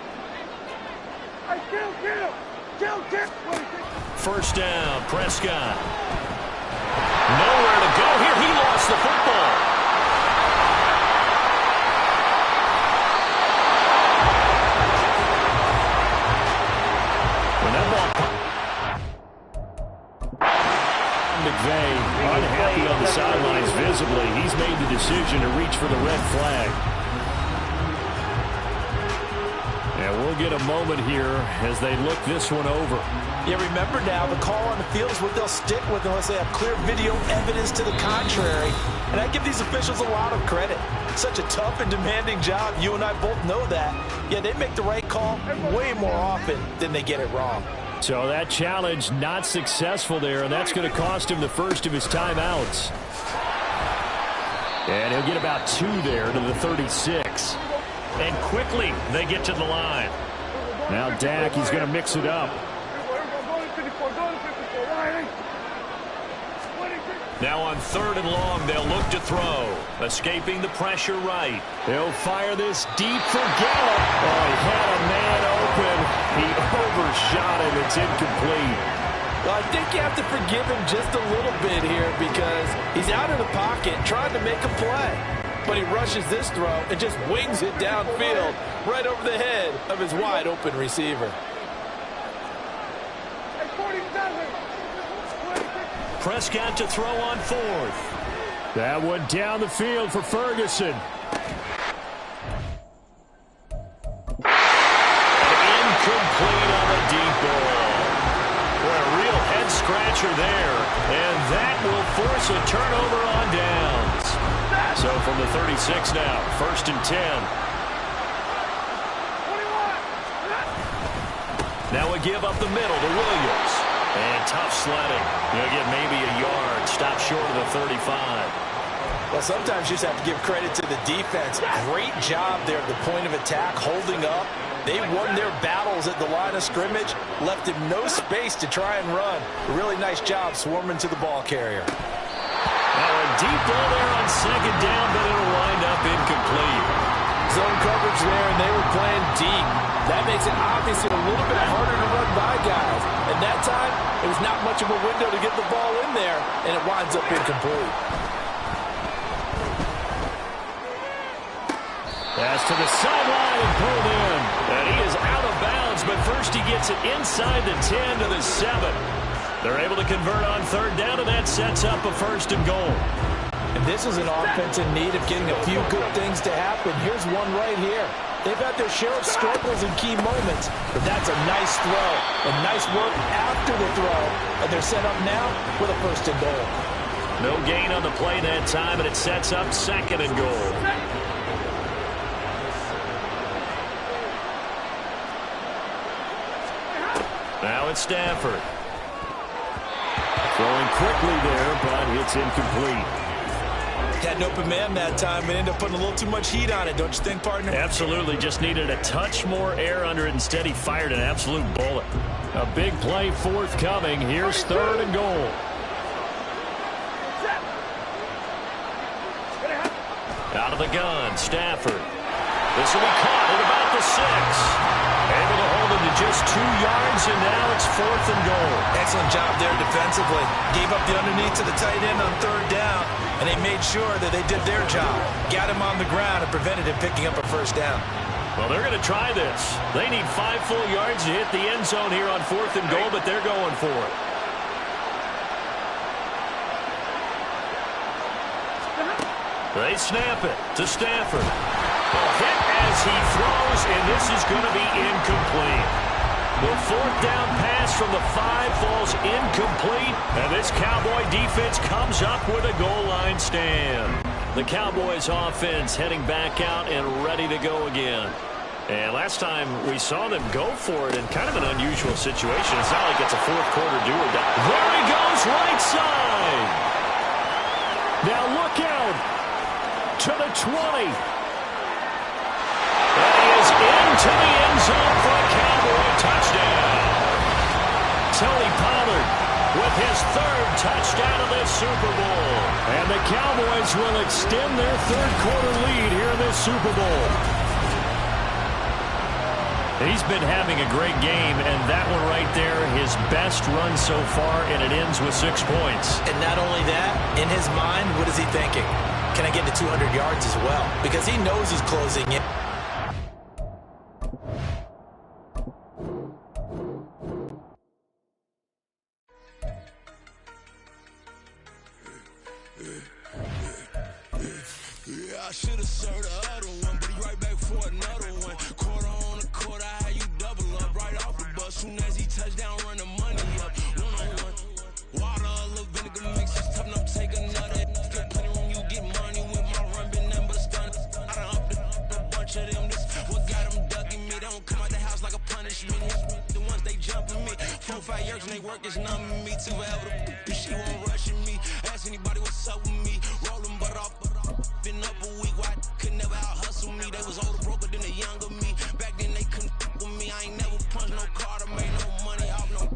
First down, Prescott. Nowhere to go here. He lost the football. When that ball... McVay unhappy on the sidelines visibly. He's made the decision to reach for the red flag. And we'll get a moment here as they look this one over. Yeah, remember now, the call on the field is what they'll stick with unless they have clear video evidence to the contrary. And I give these officials a lot of credit. Such a tough and demanding job. You and I both know that. Yeah, they make the right call way more often than they get it wrong. So that challenge not successful there, and that's going to cost him the first of his timeouts. And he'll get about 2 there to the 36. And quickly they get to the line. Now Dak, he's going to mix it up. Now on 3rd and long, they'll look to throw. Escaping the pressure right. They'll fire this deep for Gallup. Oh, he had a man open. He overshot it. It's incomplete. Well, I think you have to forgive him just a little bit here because he's out of the pocket trying to make a play. But he rushes this throw and just wings it downfield right over the head of his wide-open receiver. Prescott to throw on fourth. That one down the field for Ferguson. Incomplete on the deep ball. What a real head-scratcher there. And that will force a turnover on downs. So from the 36 now, 1st and 10. Now a give up the middle to Williams. And tough sledding. He'll get maybe a yard. Stop short of the 35. Well, sometimes you just have to give credit to the defense. Great job there at the point of attack, holding up. They won their battles at the line of scrimmage, left him no space to try and run. A really nice job swarming to the ball carrier. Now a deep ball there on 2nd down, but it'll wind up incomplete. Zone coverage there, and they were playing deep. That makes it obviously a little bit harder to run by guys. And that time, it was not much of a window to get the ball in there, and it winds up incomplete. Pass to the sideline and pulled in. And he is out of bounds, but first he gets it inside the 10 to the 7. They're able to convert on 3rd down, and that sets up a 1st and goal. And this is an offense in need of getting a few good things to happen. Here's one right here. They've had their share of struggles in key moments, but that's a nice throw and nice work after the throw. And they're set up now with a 1st and goal. No gain on the play that time, and it sets up 2nd and goal. Now it's Stafford. Throwing quickly there, but it's incomplete. Had an open man that time and ended up putting a little too much heat on it, don't you think, partner? Absolutely. Just needed a touch more air under it. Instead, he fired an absolute bullet. A big play forthcoming. Here's 3rd and goal. Out of the gun, Stafford. This will be caught at about the 6. Able to hold him to just 2 yards, and now it's 4th and goal. Excellent job there defensively. Gave up the underneath to the tight end on 3rd down, and they made sure that they did their job. Got him on the ground and prevented him picking up a 1st down. Well, they're going to try this. They need 5 full yards to hit the end zone here on 4th and goal, but they're going for it. They snap it to Stafford. A hit as he throws, and this is going to be incomplete. The 4th down pass from the 5 falls incomplete, and this Cowboy defense comes up with a goal line stand. The Cowboys offense heading back out and ready to go again. And last time we saw them go for it in kind of an unusual situation. It's not like it's a 4th quarter do or die. There he goes, right side. Now look out to the 20. And he is into the end zone for a Cowboy touchdown. Tony Pollard with his 3rd touchdown of this Super Bowl. And the Cowboys will extend their 3rd quarter lead here in this Super Bowl. He's been having a great game, and that one right there, his best run so far, and it ends with 6 points. And not only that, in his mind, what is he thinking? Can I get to 200 yards as well? Because he knows he's closing in. Yeah, I should have served the other one, but he right back for another one. Quarter on a quarter, how you double up right off the bus. Soon as he touch down, run the money up. One-on-one. Water, a little vinegar mix, it's tough enough to take another. Still plenty room, you get money with my run, been nothing but a stun. I done upped a bunch of them. This what got them ducking me. They don't come out the house like a punishment. The ones they jumping me. 4 or 5 years and they work is numbing me. Too forever, she won't rushing me. Ask anybody what's up with me. Rolling butt off. Been up a week, why could never out hustle me? They was older, broker than the younger me. Back then they couldn't with me. I ain't never punched no card or made no money off no.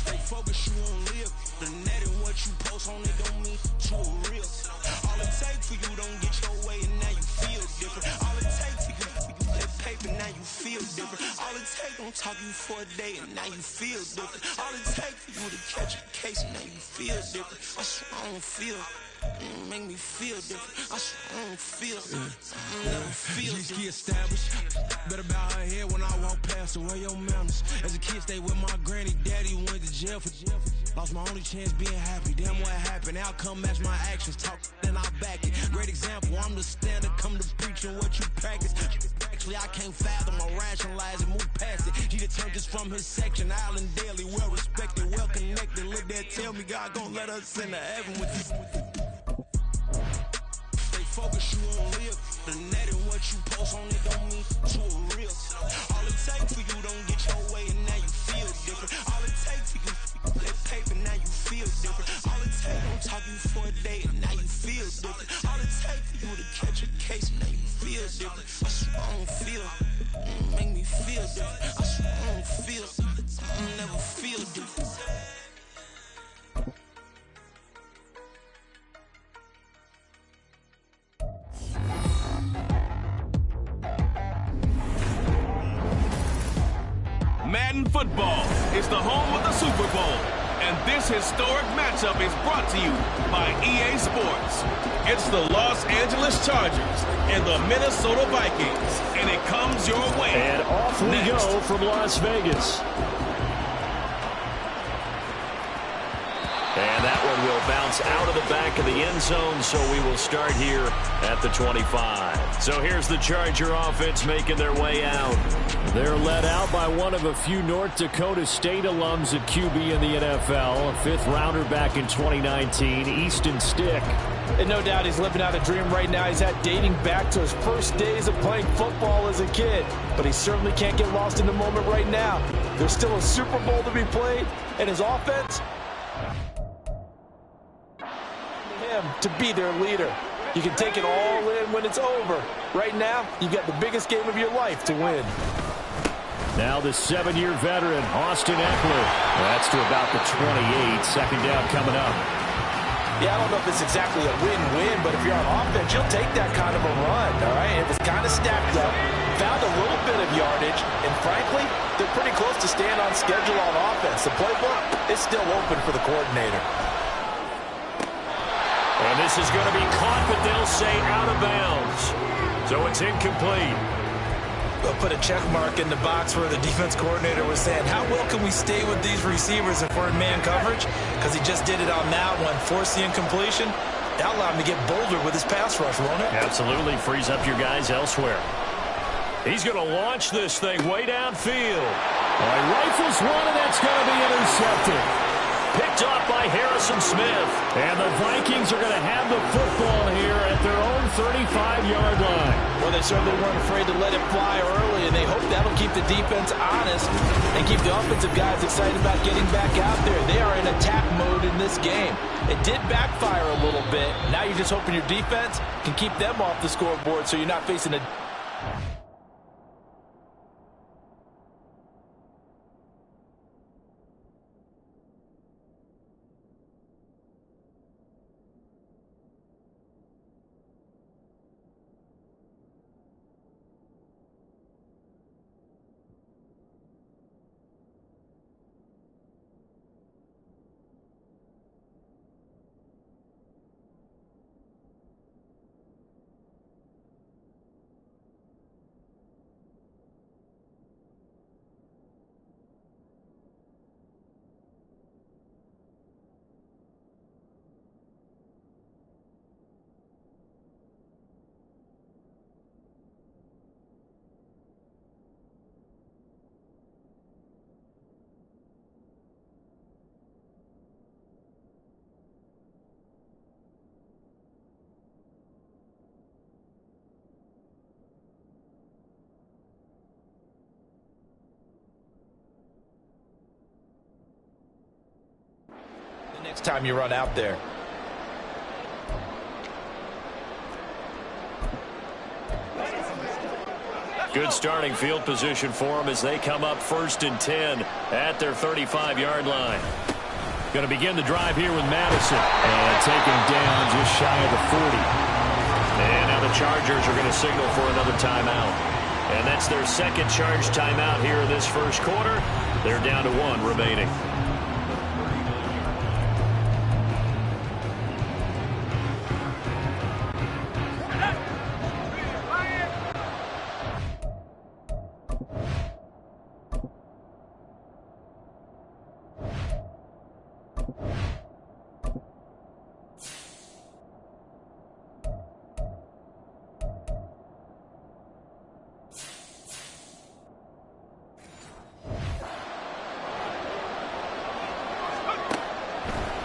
Stay focused, you won't live. The net and what you post on it don't mean to a real. All it takes for you don't get your way and now you feel different. All it takes for you paper, now you feel different. All it take, don't talk you for a day, and now you feel different. All it take for you to catch a case, and now you feel different. I swear I don't feel. Make me feel different. I swear I don't feel. Never feel different. Established. Better bow her head when I walk past. Away your manners. As a kid, stayed with my granny. Daddy went to jail for. Lost my only chance being happy. Damn, what happened? Outcome match my actions. Talk, then I back it. Great example. I'm the standard. Come to preaching what you practice. Actually, I can't fathom or rationalize and move past it. He turned this from his section. Island Daily, well respected, well connected. Look there, tell me God gon' let us into heaven with this. Stay focused, you won't live. The net and what you post on it don't mean to a real. All it take for you don't get your way and now you feel different. All it take for you flip paper, now you feel different. All it take don't talk you for a day and now you feel different. All it take for you to catch a case and now you feel different. I swear I don't feel. Make me feel different. I swear I don't feel. I'll never feel different. Madden football is the home of the Super Bowl, and this historic matchup is brought to you by EA Sports. It's the Los Angeles Chargers and the Minnesota Vikings, and it comes your way. And off we go from Las Vegas. And that one will bounce out of the back of the end zone, so we will start here at the 25. So here's the Charger offense making their way out. They're led out by one of a few North Dakota State alums at QB in the NFL, a fifth-rounder back in 2019, Easton Stick. And no doubt he's living out a dream right now. He's had dating back to his first days of playing football as a kid. But he certainly can't get lost in the moment right now. There's still a Super Bowl to be played, and his offense, him to be their leader. You can take it all in when it's over. Right now, you've got the biggest game of your life to win. Now the 7-year veteran, Austin Eckler. That's to about the 28. Second down coming up. Yeah, I don't know if it's exactly a win-win, but if you're on offense, you'll take that kind of a run, all right? It was kind of stacked up, found a little bit of yardage, and frankly, they're pretty close to staying on schedule on offense. The playbook is still open for the coordinator. And this is going to be caught, but they'll say out of bounds. So it's incomplete. They'll put a check mark in the box where the defense coordinator was saying, how well can we stay with these receivers if we're in man coverage? Because he just did it on that one, forced the incompletion. That allowed him to get bolder with his pass rush, won't it? Absolutely, frees up your guys elsewhere. He's going to launch this thing way downfield. Rifles one, and that's going to be intercepted. Picked off by Harrison Smith. And the Vikings are going to have the football here at their own 35-yard line. Well, they certainly weren't afraid to let it fly early, and they hope that'll keep the defense honest and keep the offensive guys excited about getting back out there. They are in attack mode in this game. It did backfire a little bit. Now you're just hoping your defense can keep them off the scoreboard so you're not facing a... next time you run out there. Good starting field position for them as they come up 1st and 10 at their 35-yard line. Going to begin the drive here with Madison. And taken down just shy of the 40. And now the Chargers are going to signal for another timeout. And that's their second charge timeout here in this first quarter. They're down to 1 remaining.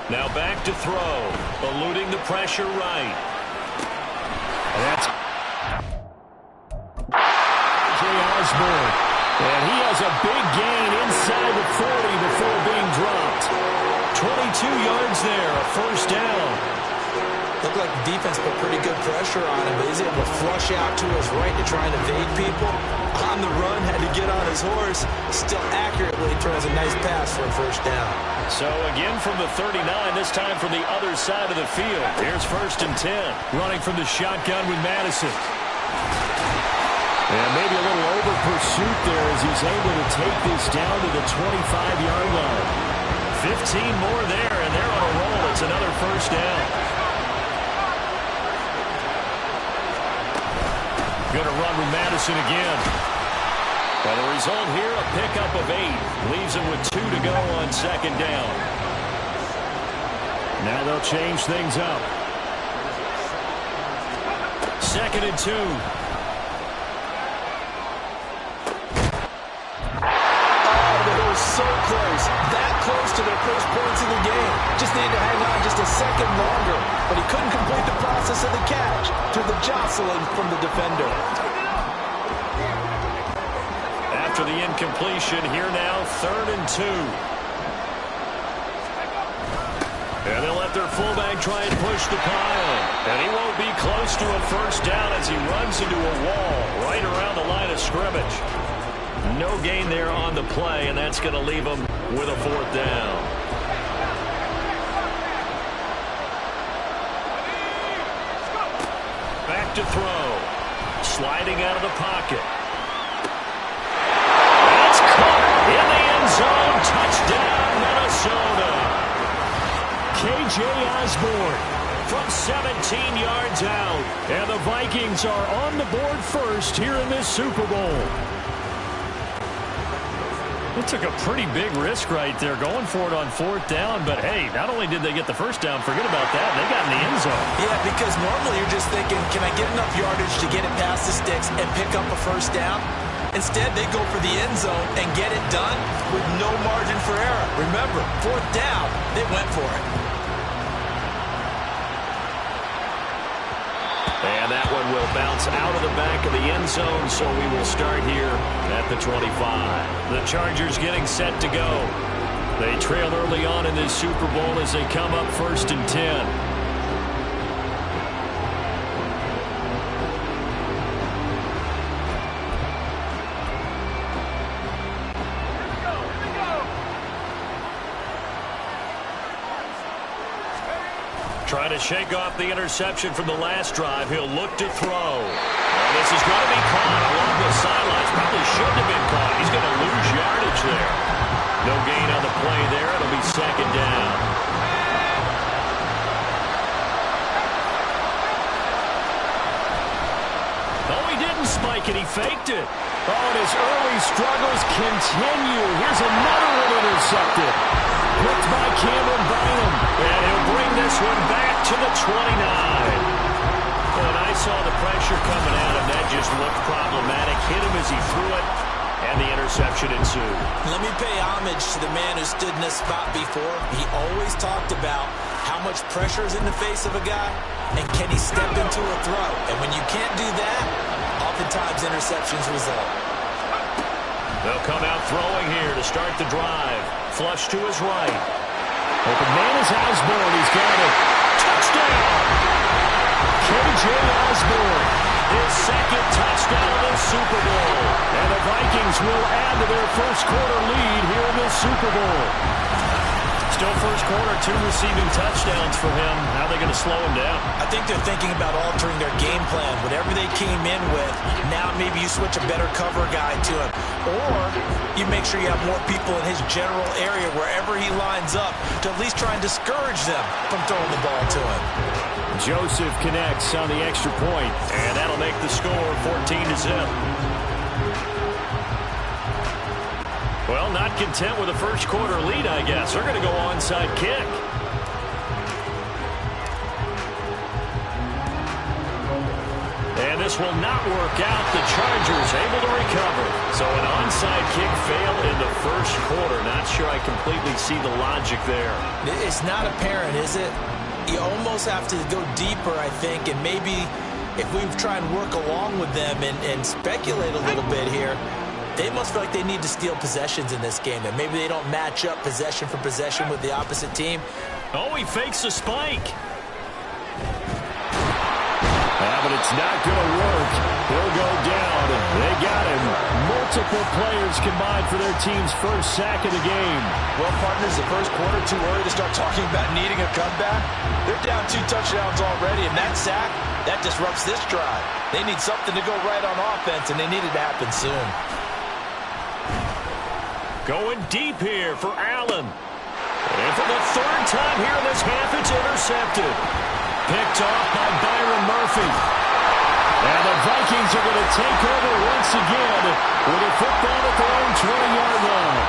Now back to throw, eluding the pressure right. And that's Jay Osborne. And he has a big gain inside the 40 before being dropped. 22 yards there, a first down. Looked like the defense put pretty good pressure on him, but he's able to flush out to his right to try and evade people. On the run, had to get on his horse. Still accurately throws a nice pass for a first down. So again from the 39, this time from the other side of the field. Here's 1st and 10. Running from the shotgun with Madison. And maybe a little over pursuit there as he's able to take this down to the 25-yard line. 15 more there, and they're on a roll. It's another first down. Going to run with Madison again. Well, the result here, a pickup of 8. Leaves him with 2 to go on 2nd down. Now they'll change things up. 2nd and 2. So close, that close to their first points of the game. Just needed to hang on just a second longer, but he couldn't complete the process of the catch through the jostling from the defender. After the incompletion, here now, 3rd and 2. And they'll let their fullback try and push the pile. And he won't be close to a first down as he runs into a wall right around the line of scrimmage. No gain there on the play, and that's going to leave them with a 4th down. Back to throw. Sliding out of the pocket. That's caught in the end zone. Touchdown, Minnesota. K.J. Osborne from 17 yards out. And the Vikings are on the board first here in this Super Bowl. It took a pretty big risk right there going for it on 4th down, but hey, not only did they get the first down, forget about that, they got in the end zone. Yeah, because normally you're just thinking, can I get enough yardage to get it past the sticks and pick up a first down? Instead, they go for the end zone and get it done with no margin for error. Remember, 4th down, they went for it. And that one will bounce out of the back of the end zone, so we will start here at the 25. The Chargers getting set to go. They trail early on in this Super Bowl as they come up 1st and 10. Trying to shake off the interception from the last drive. He'll look to throw. And this is going to be caught along the sidelines. Probably shouldn't have been caught. He's going to lose yardage there. No gain on the play there. It'll be 2nd down. Oh, he didn't spike it. He faked it. Oh, and his early struggles continue. Here's another one intercepted. Picked by Cameron Bynum. And he'll bring this one back to the 29. When I saw the pressure coming at him, that just looked problematic. Hit him as he threw it, and the interception ensued. Let me pay homage to the man who stood in this spot before. He always talked about how much pressure is in the face of a guy, and can he step into a throw. And when you can't do that, oftentimes interceptions result. They'll come out throwing here to start the drive. Flush to his right. Open man is Osborne. He's got it. Touchdown! K.J. Osborne, his 2nd touchdown of the Super Bowl. And the Vikings will add to their first quarter lead here in this Super Bowl. still first quarter, 2 receiving touchdowns for him. How are they going to slow him down? I think they're thinking about altering their game plan. Whatever they came in with, now maybe you switch a better cover guy to him. Or you make sure you have more people in his general area wherever he lines up to at least try and discourage them from throwing the ball to him. Joseph connects on the extra point, and that'll make the score 14-0. Well, not content with a first quarter lead, I guess. They're going to go onside kick. And this will not work out. The Chargers able to recover. So an onside kick fail in the first quarter. Not sure I completely see the logic there. It's not apparent, is it? You almost have to go deeper, I think, and maybe if we try and work along with them and speculate a little bit here, they must feel like they need to steal possessions in this game, and maybe they don't match up possession for possession with the opposite team. Oh, he fakes a spike. But it's not going to work. He'll go down. They got him. Multiple players combined for their team's first sack of the game. Well, partners, the first quarter, too early to start talking about needing a comeback. They're down 2 touchdowns already, and that sack, that disrupts this drive. They need something to go right on offense, and they need it to happen soon. Going deep here for Allen. And for the third time here in this half, it's intercepted. Picked off by Byron Murphy. And the Vikings are going to take over once again with a football at their own 20-yard line.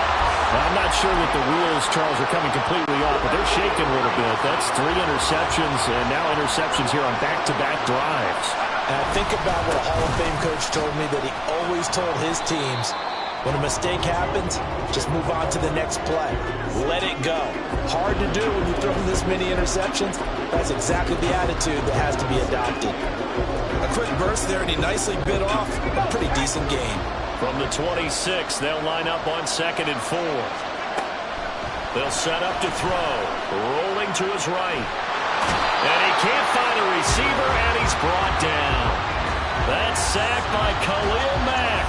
I'm not sure that the wheels, Charles, are coming completely off, but they're shaking a little bit. That's 3 interceptions, and now interceptions here on back-to-back drives. And I think about what a Hall of Fame coach told me, that he always told his teams, when a mistake happens, just move on to the next play. Let it go. Hard to do when you throw this many interceptions. That's exactly the attitude that has to be adopted. A quick burst there, and he nicely bit off a pretty decent gain. From the 26, they'll line up on 2nd and 4. They'll set up to throw. Rolling to his right. And he can't find a receiver, and he's brought down. That's sacked by Khalil Mack.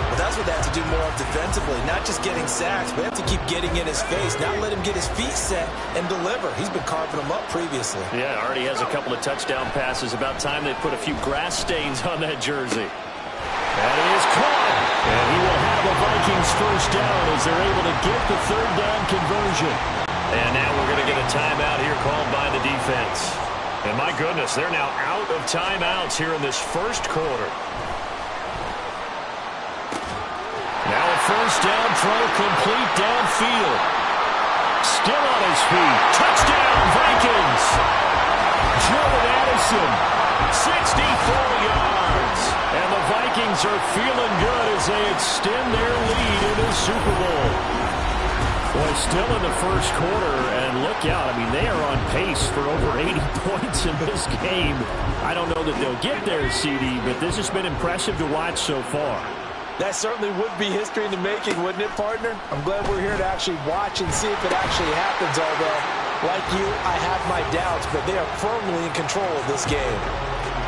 But that's what they have to do more of defensively, not just getting sacks. We have to keep getting in his face, not let him get his feet set and deliver. He's been carving them up previously. Yeah, already has a couple of touchdown passes. About time they put a few grass stains on that jersey. And he is caught. And he will have the Vikings first down as they're able to get the 3rd down conversion. And now we're going to get a timeout here called by the defense. And my goodness, they're now out of timeouts here in this first quarter. Now a first down throw, complete downfield. Still on his feet. Touchdown, Vikings. Jordan Addison, 64 yards. And the Vikings are feeling good as they extend their lead in the Super Bowl. Boy, still in the first quarter, and look out. I mean, they are on pace for over 80 points in this game. I don't know that they'll get there, CD, but this has been impressive to watch so far. That certainly would be history in the making, wouldn't it, partner? I'm glad we're here to actually watch and see if it actually happens, although, like you, I have my doubts, but they are firmly in control of this game.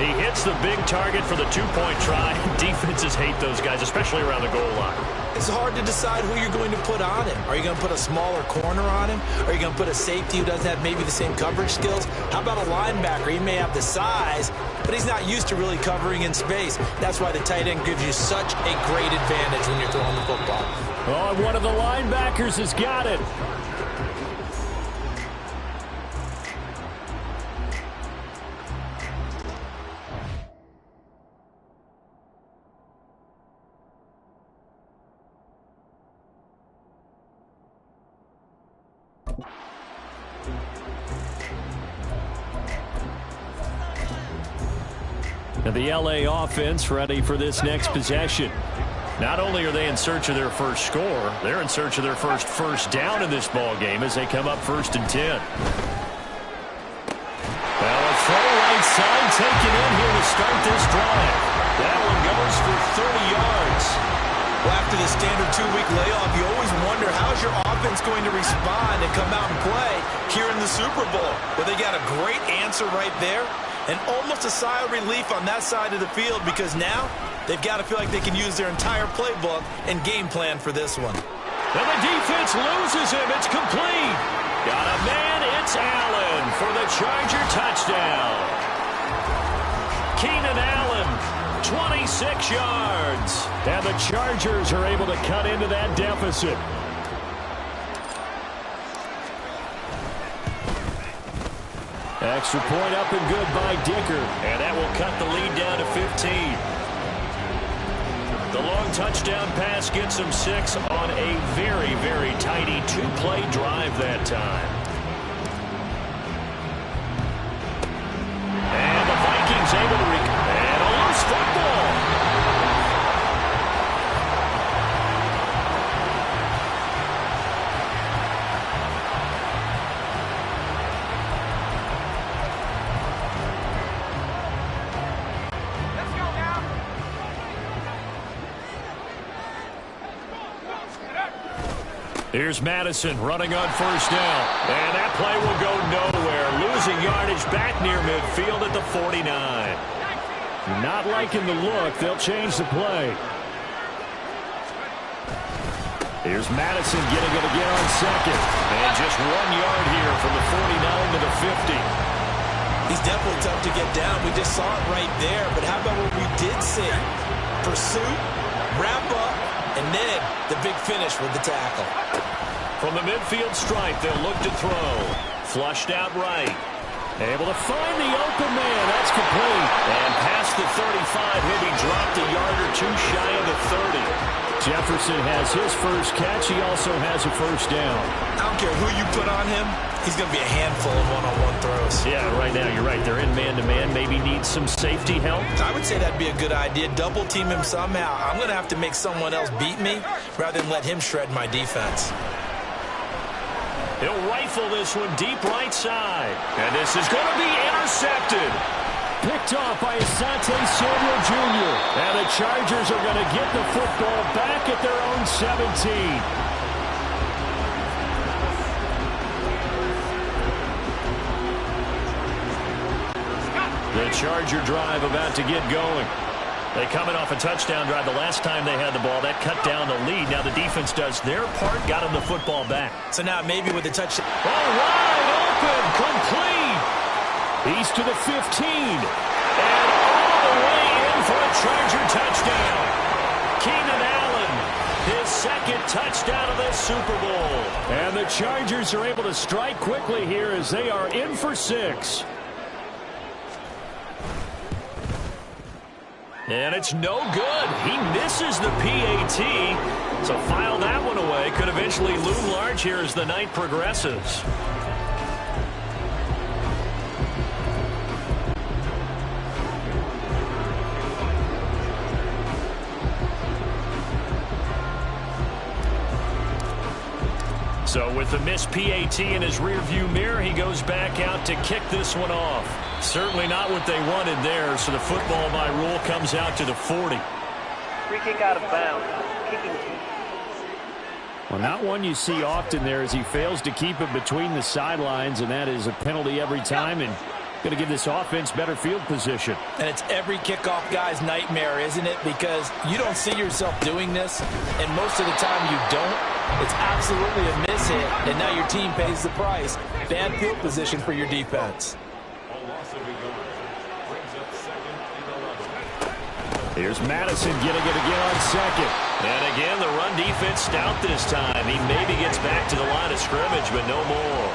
He hits the big target for the 2-point try. Defenses hate those guys, especially around the goal line. It's hard to decide who you're going to put on him. Are you going to put a smaller corner on him? Are you going to put a safety who doesn't have maybe the same coverage skills? How about a linebacker? He may have the size, but he's not used to really covering in space. That's why the tight end gives you such a great advantage when you're throwing the football. Oh, one of the linebackers has got it. And the LA offense ready for this next possession. Not only are they in search of their first score, they're in search of their first down in this ball game as they come up 1st and 10. Well, a throw right side taken in here to start this drive. That one goes for 30 yards. Well, after the standard 2-week layoff, you always wonder how's your offense going to respond and come out and play here in the Super Bowl. Well, they got a great answer right there, and almost a sigh of relief on that side of the field, because now they've got to feel like they can use their entire playbook and game plan for this one. And the defense loses him. It's complete. Got a man. It's Allen for the Charger touchdown. Keenan Allen, 26 yards. And the Chargers are able to cut into that deficit. Extra point up and good by Dicker. And that will cut the lead down to 15. The long touchdown pass gets him 6 on a very, very tidy 2-play drive that time. And the Vikings able to and a loose football. Here's Madison running on first down. And that play will go nowhere. Losing yardage back near midfield at the 49. Not liking the look. They'll change the play. Here's Madison getting it again on second. And just 1 yard here from the 49 to the 50. He's definitely tough to get down. We just saw it right there. But how about what we did see? Pursuit, wrap up, and then the big finish with the tackle. From the midfield stripe, they'll look to throw. Flushed out right. Able to find the open man. That's complete. And past the 35, he'll be dropped a yard or two shy of the 30. Jefferson has his first catch. He also has a first down. I don't care who you put on him. He's going to be a handful of one-on-one throws. Yeah, right now, you're right. They're in man-to-man. Maybe needs some safety help. I would say that'd be a good idea. Double team him somehow. I'm going to have to make someone else beat me rather than let him shred my defense. He'll rifle this one deep right side. And this is going to be intercepted. Picked off by Asante Samuel Jr. And the Chargers are going to get the football back at their own 17. The Charger drive about to get going. They coming off a touchdown drive. The last time they had the ball, that cut down the lead. Now the defense does their part, got them the football back. So now maybe with the touchdown. Oh, wide open, complete. He's to the 15. And all the way in for a Charger touchdown. Keenan Allen, his second touchdown of this Super Bowl. And the Chargers are able to strike quickly here as they are in for 6. And it's no good. He misses the PAT. So file that one away. Could eventually loom large here as the night progresses. So with the missed PAT in his rearview mirror, he goes back out to kick this one off. Certainly not what they wanted there, so the football by rule comes out to the 40. Free kick out of bounds. Kicking. Well, not one you see often there as he fails to keep it between the sidelines, and that is a penalty every time and going to give this offense better field position. And it's every kickoff guy's nightmare, isn't it? Because you don't see yourself doing this, and most of the time you don't. It's absolutely a mishit, and now your team pays the price. Bad field position for your defense. Here's Madison getting it again on second. And again, the run defense stout this time. He maybe gets back to the line of scrimmage, but no more.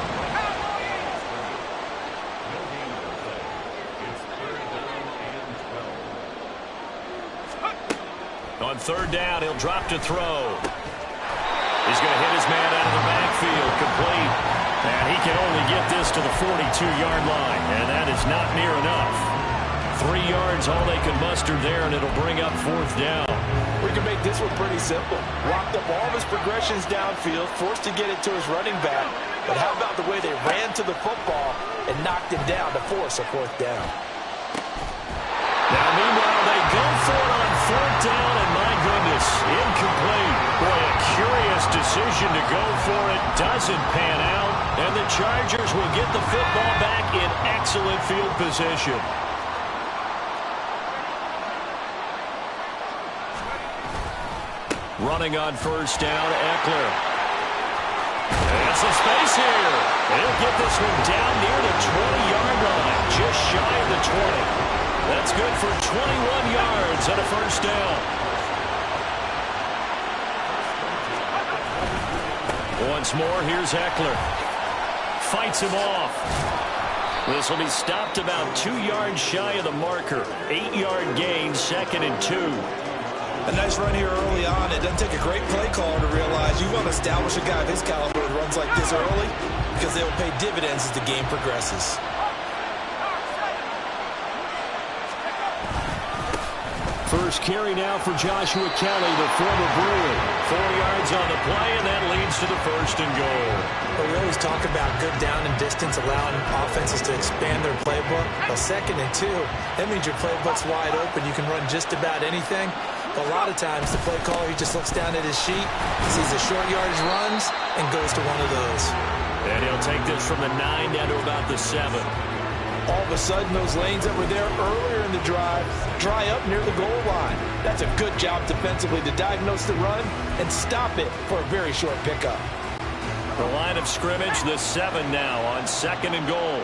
On third down, he'll drop to throw. He's going to hit his man out of the backfield, complete. And he can only get this to the 42-yard line, and that is not near enough. 3 yards, all they can muster there, and it'll bring up fourth down. We can make this one pretty simple. Locked up all of his progressions downfield, forced to get it to his running back. But how about the way they ran to the football and knocked him down to force a fourth down? Now, meanwhile, they go for it on fourth down, and my goodness, incomplete. Boy, a curious decision to go for it. Doesn't pan out, and the Chargers will get the football back in excellent field position. Running on first down, Eckler. There's some space here. He'll get this one down near the 20-yard line, just shy of the 20. That's good for 21 yards and a first down. Once more, here's Eckler. Fights him off. This will be stopped about 2 yards shy of the marker. 8-yard gain, 2nd and 2. A nice run here early on. It doesn't take a great play caller to realize you want to establish a guy of his caliber who runs like this early because they will pay dividends as the game progresses. First carry now for Joshua Kelly, the former Bruin. 4 yards on the play, and that leads to the 1st and goal. Well, we always talk about good down and distance, allowing offenses to expand their playbook. Well, 2nd and 2, that means your playbook's wide open. You can run just about anything. But a lot of times, the play caller, he just looks down at his sheet, sees the short yardage runs, and goes to one of those. And he'll take this from the 9 down to about the 7. All of a sudden, those lanes that were there earlier in the drive dry up near the goal line. That's a good job defensively to diagnose the run and stop it for a very short pickup. The line of scrimmage, the 7 now on 2nd and goal.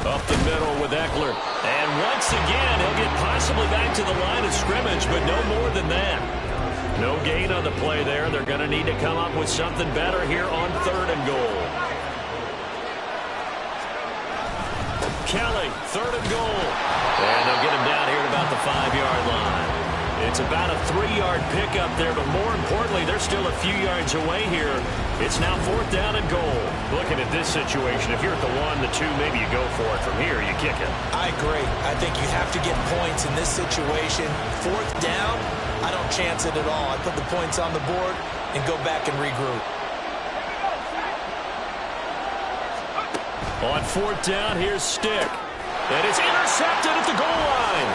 Up the middle with Eckler. And once again, he'll get possibly back to the line of scrimmage, but no more than that. No gain on the play there. They're going to need to come up with something better here on 3rd and goal. Kelly, 3rd and goal. And they'll get him down here at about the 5-yard line. It's about a 3-yard pickup there, but more importantly, they're still a few yards away here. It's now 4th down and goal. Looking at this situation, if you're at the 1, the 2, maybe you go for it. From here, you kick it. I agree. I think you have to get points in this situation. 4th down, I don't chance it at all. I put the points on the board and go back and regroup. On 4th down, here's Stick. And it's intercepted at the goal line.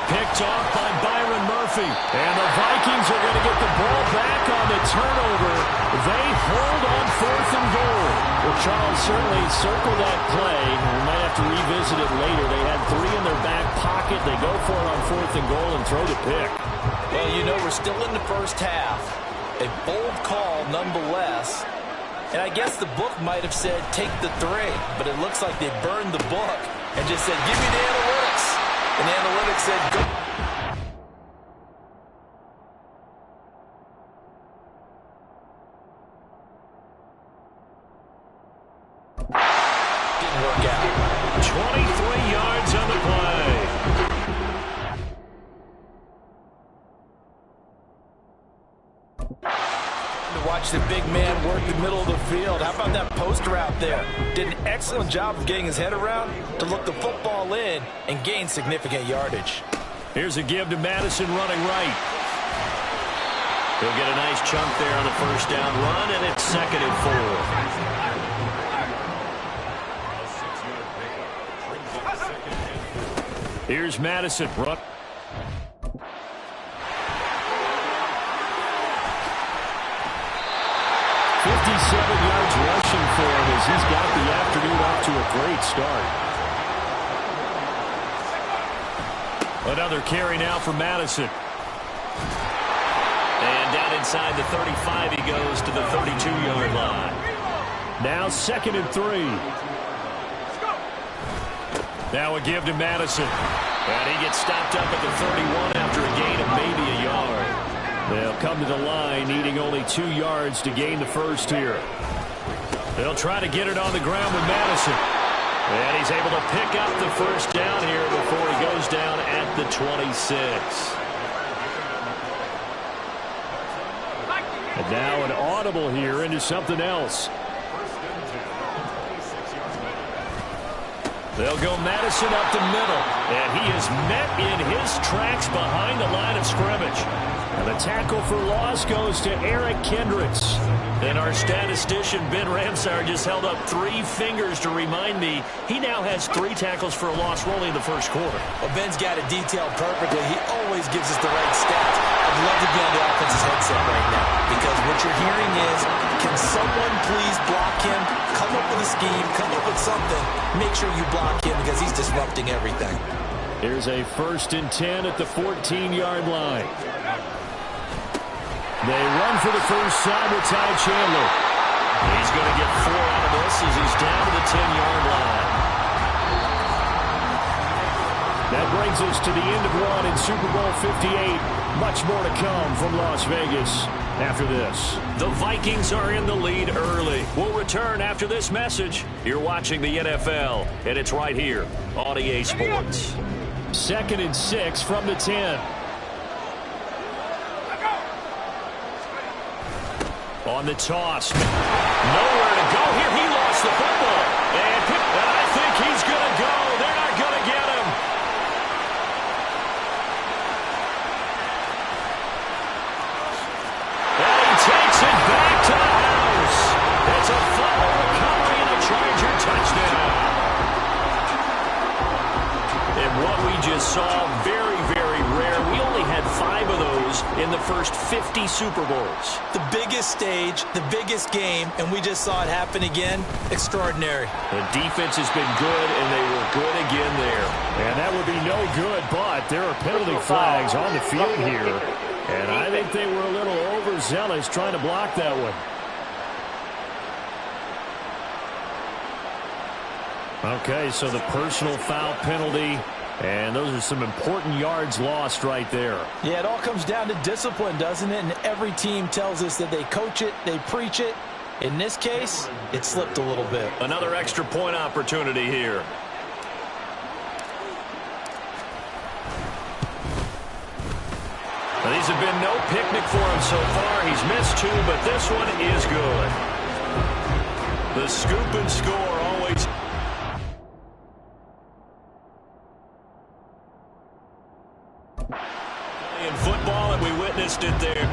Picked off by Byron Murphy. And the Vikings are going to get the ball back on the turnover. They hold on 4th and goal. Well, Charles, certainly circle that play. We might have to revisit it later. They had 3 in their back pocket. They go for it on 4th and goal and throw the pick. Well, you know, we're still in the first half. A bold call nonetheless. And I guess the book might have said take the 3, but it looks like they burned the book and just said, give me the analytics. And the analytics said, go. Didn't work out. 23 yards on the play. To watch the big man work the middle of the field. How about that post route there? Did an excellent job of getting his head around to look the football in and gain significant yardage. Here's a give to Madison running right. He'll get a nice chunk there on the 1st down run, and it's 2nd and 4. Here's Madison. Run. 57 yards rushing for him as he's got the afternoon off to a great start. Another carry now for Madison. And down inside the 35 he goes to the 32-yard line. Now 2nd and 3. Now a give to Madison. And he gets stopped up at the 31 after a gain of maybe a yard. They'll come to the line needing only 2 yards to gain the 1st here. They'll try to get it on the ground with Madison. And he's able to pick up the 1st down here before he goes down at the 26. And now an audible here into something else. They'll go Madison up the middle. And he is met in his tracks behind the line of scrimmage. And the tackle for loss goes to Eric Kendricks. And our statistician, Ben Ramsar, just held up 3 fingers to remind me he now has 3 tackles for a loss only in the 1st quarter. Well, Ben's got it detailed perfectly. He always gives us the right stats. I'd love to be on the offense's headset right now because what you're hearing is, can someone please block him? Come up with a scheme. Come up with something. Make sure you block him because he's disrupting everything. Here's a 1st and 10 at the 14-yard line. They run for the first time with Ty Chandler. He's going to get 4 out of this as he's down to the 10-yard line. That brings us to the end of one in Super Bowl 58. Much more to come from Las Vegas after this. The Vikings are in the lead early. We'll return after this message. You're watching the NFL, and it's right here on EA Sports. 2nd and 6 from the 10. On the toss. Nowhere to go here. He lost the football. And I think he's going to go. They're not going to get him. And he takes it back to the house. It's a fumble recovery and a Charger touchdown. And what we just saw, very, very rare. We only had 5 of those in the first 50 Super Bowls. The biggest stage, the biggest game, and we just saw it happen again. Extraordinary. The defense has been good, and they were good again there. And that would be no good, but there are penalty flags on the field here. And I think they were a little overzealous trying to block that one. Okay, so the personal foul penalty, and those are some important yards lost right there. Yeah, it all comes down to discipline, doesn't it? And every team tells us that they coach it, they preach it. In this case, it slipped a little bit. Another extra point opportunity here. Well, these have been no picnic for him so far. He's missed 2, but this one is good. The scoop and score always... in football, and we witnessed it there.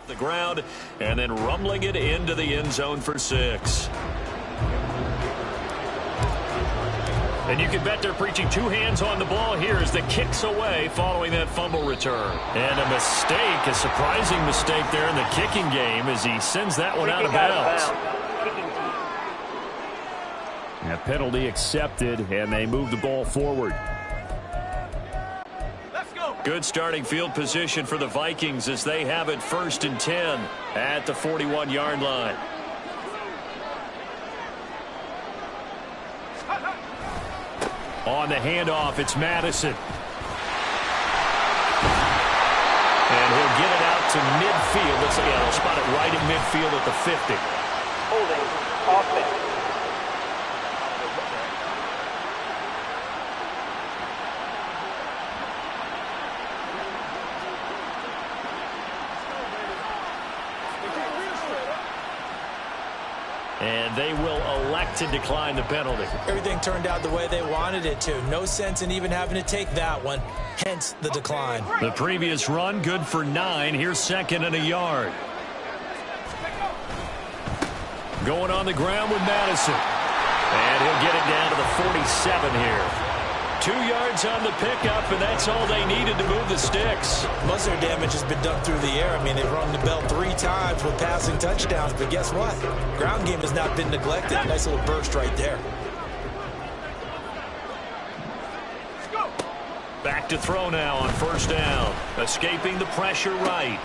The ground and then rumbling it into the end zone for 6. And you can bet they're preaching 2 hands on the ball here as the kick's away following that fumble return. And a mistake, a surprising mistake there in the kicking game as he sends that one out of bounds. A penalty accepted, and they move the ball forward. Good starting field position for the Vikings as they have it 1st and 10 at the 41-yard line. On the handoff, it's Madison. And he'll get it out to midfield. They'll spot it right in midfield at the 50. Holding, offense. And they will elect to decline the penalty. Everything turned out the way they wanted it to. No sense in even having to take that one, hence the decline. The previous run, good for 9. Here's 2nd and a yard. Going on the ground with Madison. And he'll get it down to the 47 here. 2 yards on the pickup, and that's all they needed to move the sticks. Most of their damage has been done through the air. I mean, they've rung the bell 3 times with passing touchdowns, but guess what? Ground game has not been neglected. Nice little burst right there. Back to throw now on 1st down. Escaping the pressure right.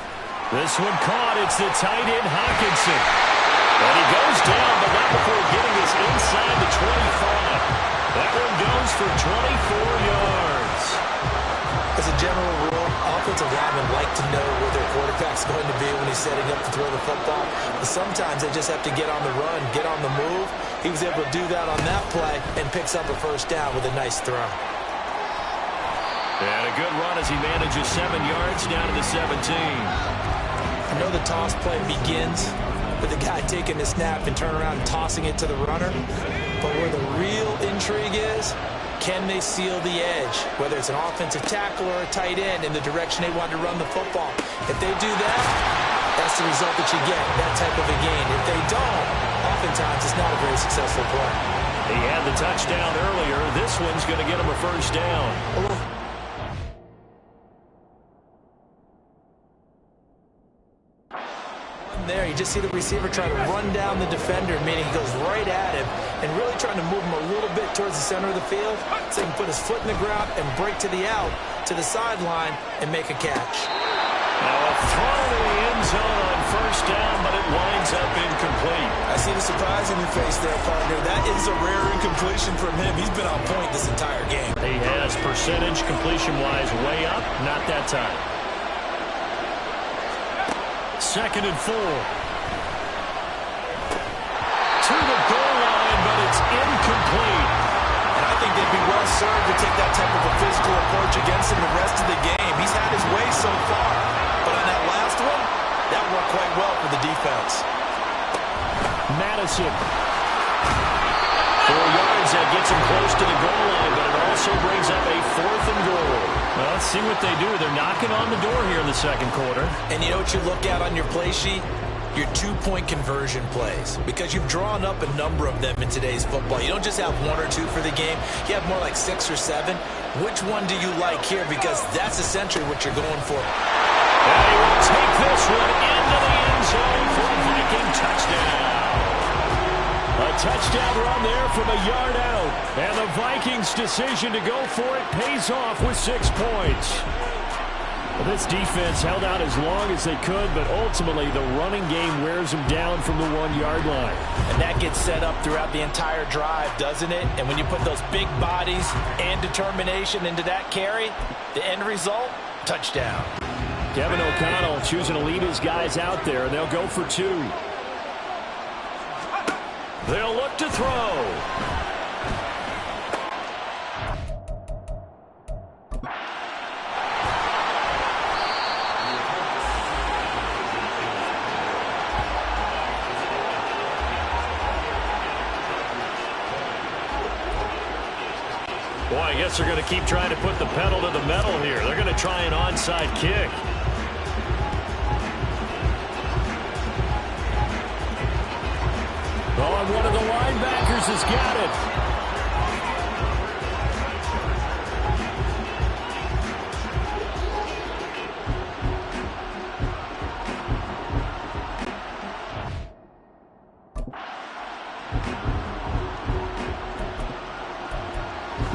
This one caught. It's the tight end, Hawkinson. And he goes down, but not before getting this inside the 25. That one goes for 24 yards. As a general rule, offensive linemen like to know where their quarterback's going to be when he's setting up to throw the football. But sometimes they just have to get on the run, get on the move. He was able to do that on that play and picks up a first down with a nice throw. And a good run as he manages 7 yards down to the 17. I know the toss play begins with the guy taking the snap and turn around and tossing it to the runner. But where the real intrigue is, can they seal the edge, whether it's an offensive tackle or a tight end, in the direction they want to run the football? If they do that, that's the result that you get, that type of a gain. If they don't, oftentimes it's not a very successful play. He had the touchdown earlier. This one's going to get him a first down. There, you just see the receiver trying to run down the defender, meaning he goes right at him and really trying to move him a little bit towards the center of the field so he can put his foot in the ground and break to the out, to the sideline, and make a catch. Now a throw to the end zone on first down, but it winds up incomplete. I see the surprise in your face there, partner. That is a rare incompletion from him. He's been on point this entire game. He has percentage completion-wise way up, not that time. 2nd and 4. To the goal line, but it's incomplete. And I think they'd be well served to take that type of a physical approach against him the rest of the game. He's had his way so far. But on that last one, that worked quite well for the defense. Madison. 4 yards, that gets him close to the goal line, but it also brings up a 4th and goal. Well, let's see what they do. They're knocking on the door here in the second quarter. And you know what you look at on your play sheet? Your 2-point conversion plays, because you've drawn up a number of them in today's football. You don't just have 1 or 2 for the game. You have more like 6 or 7. Which one do you like here? Because that's essentially what you're going for. And he will take this one into the end zone for a Viking touchdown. A touchdown run there from a yard out. And the Vikings' decision to go for it pays off with 6 points. Well, this defense held out as long as they could, but ultimately the running game wears them down from the 1-yard line. And that gets set up throughout the entire drive, doesn't it? And when you put those big bodies and determination into that carry, the end result, touchdown. Kevin O'Connell choosing to lead his guys out there, and they'll go for 2. They'll look to throw. Boy, I guess they're going to keep trying to put the pedal to the metal here. They're going to try an onside kick. Oh, and one of the linebackers has got it.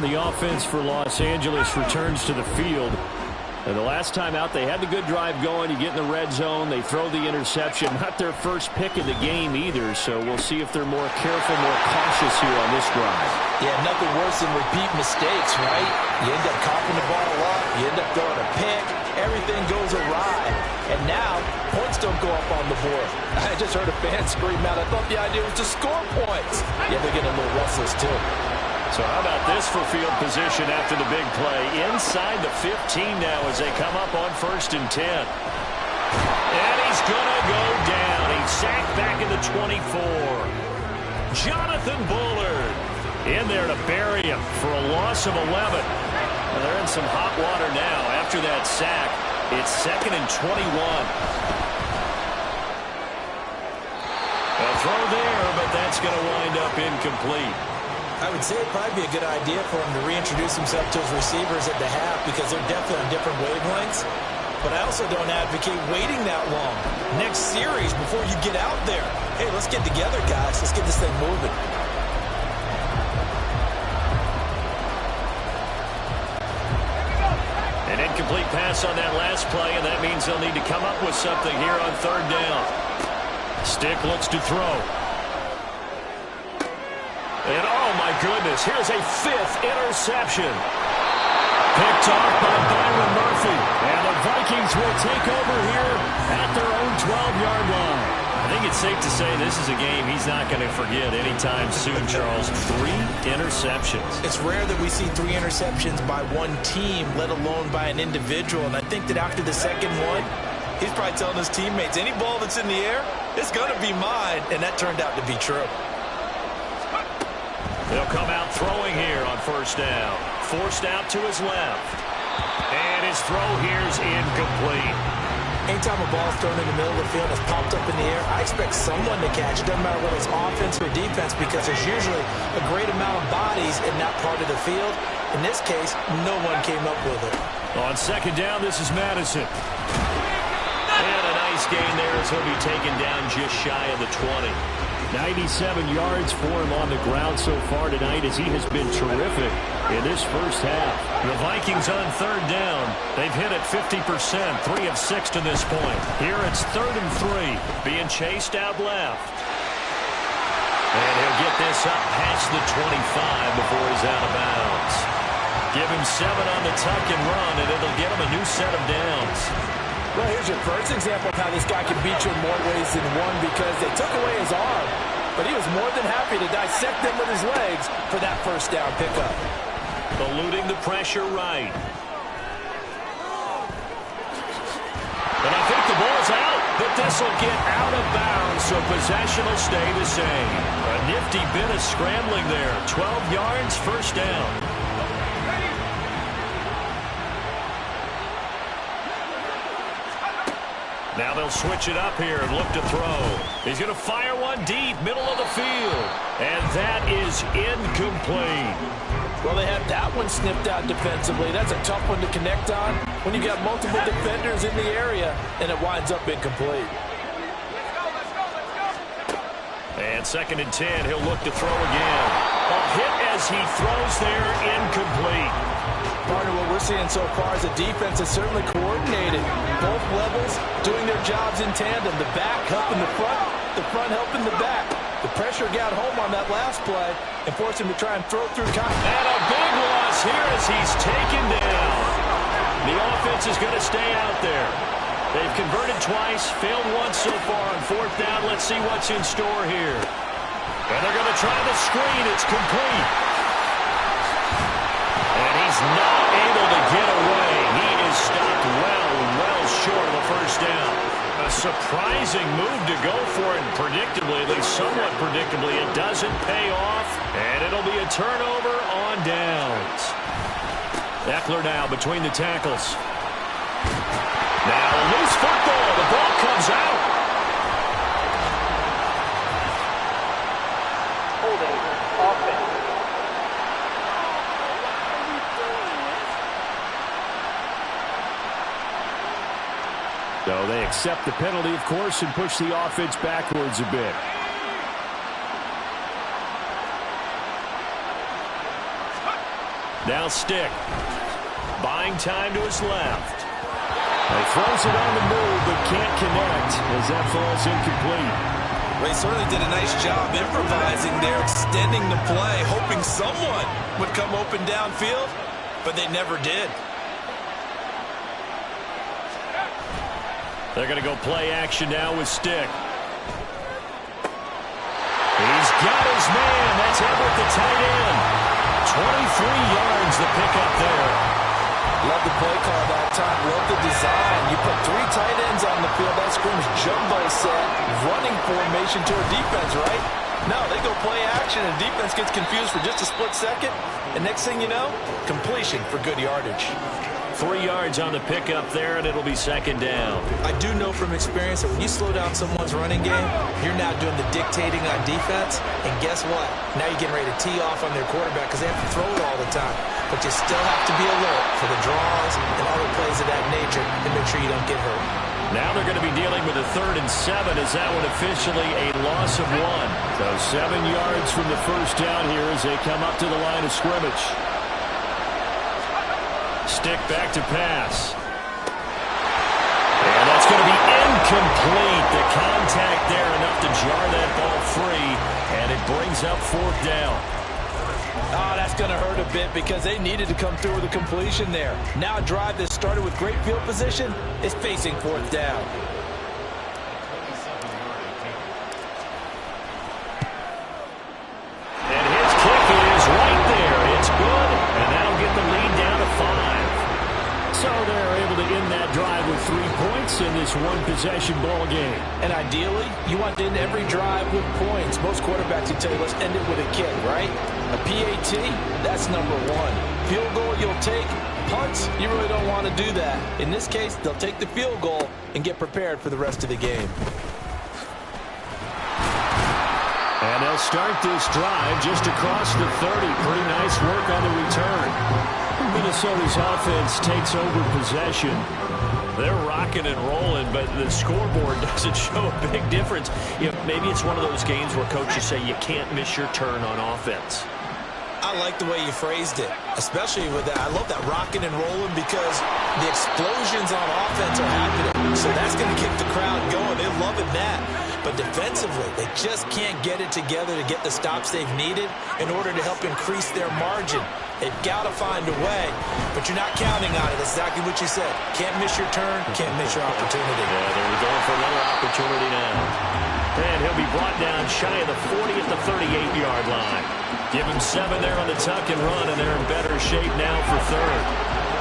The offense for Los Angeles returns to the field. And the last time out, they had the good drive going. You get in the red zone, they throw the interception. Not their first pick of the game either, so we'll see if they're more careful, more cautious here on this drive. Yeah, nothing worse than repeat mistakes, right? You end up coughing the ball up, you end up throwing a pick, everything goes awry. And now, points don't go up on the board. I just heard a fan scream out, I thought the idea was to score points. Yeah, they're getting a little restless too. So how about this for field position after the big play? Inside the 15 now as they come up on 1st and 10. And he's going to go down. He's sacked back in the 24. Jonathan Bullard in there to bury him for a loss of 11. Well, they're in some hot water now after that sack. It's 2nd and 21. A throw there, but that's going to wind up incomplete. I would say it'd probably be a good idea for him to reintroduce himself to his receivers at the half, because they're definitely on different wavelengths. But I also don't advocate waiting that long. Next series, before you get out there, hey, let's get together, guys. Let's get this thing moving. An incomplete pass on that last play, and that means they'll need to come up with something here on 3rd down. Stick looks to throw. And oh my goodness, here's a 5th interception. Picked off by Byron Murphy. And the Vikings will take over here at their own 12-yard line. I think it's safe to say this is a game he's not going to forget anytime soon, Charles. 3 interceptions. It's rare that we see 3 interceptions by one team, let alone by an individual. And I think that after the second one, he's probably telling his teammates, any ball that's in the air, it's going to be mine. And that turned out to be true. They'll come out throwing here on first down. Forced out to his left. And his throw here is incomplete. Anytime a ball is thrown in the middle of the field and it's popped up in the air, I expect someone to catch it. Doesn't matter whether it's offense or defense, because there's usually a great amount of bodies in that part of the field. In this case, no one came up with it. On second down, this is Madison. And a nice gain there as he'll be taken down just shy of the 20. 97 yards for him on the ground so far tonight, as he has been terrific in this first half. The Vikings on third down. They've hit it 50%, 3 of 6 to this point. Here it's 3rd and 3, being chased out left. And he'll get this up past the 25 before he's out of bounds. Give him 7 on the tuck and run, and it'll get him a new set of downs. Well, here's your first example of how this guy can beat you in more ways than one, because they took away his arm, but he was more than happy to dissect them with his legs for that first down pickup. Eluding the pressure right. And I think the ball's out, but this will get out of bounds, so possession will stay the same. A nifty bit of scrambling there. 12 yards, first down. Now they'll switch it up here and look to throw. He's going to fire one deep, middle of the field. And that is incomplete. Well, they had that one snipped out defensively. That's a tough one to connect on when you got multiple defenders in the area, and it winds up incomplete. And 2nd and 10, he'll look to throw again. A hit as he throws there, incomplete. Partner, what we're seeing so far is the defense is certainly coordinated. Both levels doing their jobs in tandem. The back helping the front helping the back. The pressure got home on that last play and forced him to try and throw through contact. And a big loss here as he's taken down. The offense is going to stay out there. They've converted twice, failed once so far on 4th down. Let's see what's in store here. And they're going to try the screen. It's complete. And he's not able to get away. He is stopped well short of the first down. A surprising move to go for it, and predictably, at least somewhat predictably, it doesn't pay off, and it'll be a turnover on downs. Eckler now between the tackles. Now a loose football. The ball comes out. Holding offense. So they accept the penalty, of course, and push the offense backwards a bit. Now Stick. Buying time to his left. He throws it on the move, but can't connect as that falls incomplete. Well, he certainly did a nice job improvising there, extending the play, hoping someone would come open downfield, but they never did. They're going to go play action now with Stick. He's got his man. That's Everett, the tight end. 23 yards the pickup there. Love the play call that time. Love the design. You put 3 tight ends on the field. That screams jumbo set, running formation to a defense, right? No, they go play action, and defense gets confused for just a split second. And next thing you know, completion for good yardage. 3 yards on the pickup there, and it'll be 2nd down. I do know from experience that when you slow down someone's running game, you're now doing the dictating on defense. And guess what? Now you're getting ready to tee off on their quarterback because they have to throw it all the time. But you still have to be alert for the draws and other plays of that nature and make sure you don't get hurt. Now they're going to be dealing with a 3rd and 7 as that one officially a loss of 1. So 7 yards from the first down here as they come up to the line of scrimmage. Stick back to pass. And that's going to be incomplete. The contact there enough to jar that ball free, and it brings up 4th down. Oh, that's going to hurt a bit because they needed to come through with a completion there. Now a drive that started with great field position is facing fourth down. And his kick is right there. It's good, and that'll get the lead down to 5. So they're able to end that drive with 3 points in this one-possession ball game. And ideally, you want to end every drive with points. Most quarterbacks will tell you, let's end it with a kick, right? A PAT, that's number 1. Field goal you'll take. Punts, you really don't want to do that. In this case, they'll take the field goal and get prepared for the rest of the game. And they'll start this drive just across the 30. Pretty nice work on the return. Minnesota's offense takes over possession. They're rocking and rolling, but the scoreboard doesn't show a big difference. Maybe it's one of those games where coaches say you can't miss your turn on offense. I like the way you phrased it, especially with that. I love that rocking and rolling because the explosions on offense are happening. So that's going to keep the crowd going. They're loving that. But defensively, they just can't get it together to get the stops they've needed in order to help increase their margin. They've got to find a way, but you're not counting on it. That's exactly what you said. Can't miss your turn, can't miss your opportunity. Yeah, they're going for another opportunity now. And he'll be brought down shy of the 40 at the 38-yard line. Give him 7 there on the tuck and run, and they're in better shape now for third.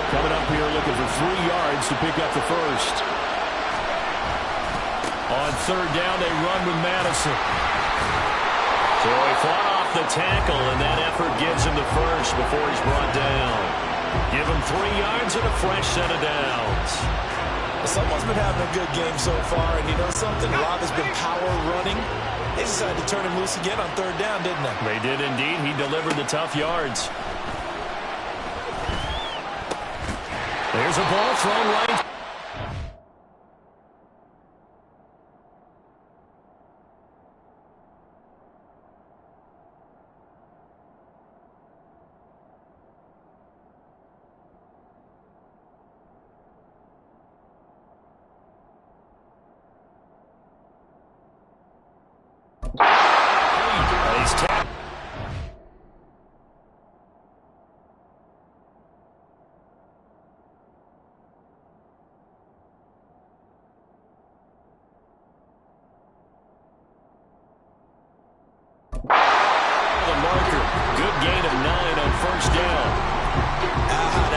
Coming up here looking for 3 yards to pick up the first. On third down, they run with Madison. So he fought off the tackle, and that effort gives him the first before he's brought down. Give him 3 yards and a fresh set of downs. Someone's been having a good game so far, and you know something? Rob has been power running. They decided to turn him loose again on third down, didn't they? They did indeed. He delivered the tough yards. There's a ball thrown right.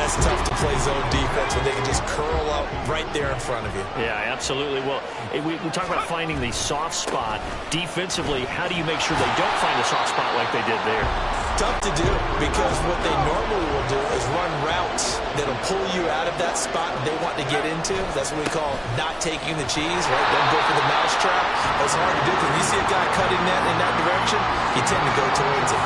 That's tough to play zone defense when they can just curl up right there in front of you. Yeah, absolutely. Well, we talk about finding the soft spot. Defensively, how do you make sure they don't find a soft spot like they did there? Tough to do because what they normally will do is run routes that'll pull you out of that spot they want to get into. That's what we call not taking the cheese, right? Don't go for the mousetrap. That's hard to do because when you see a guy cutting that in that direction, you tend to go towards it.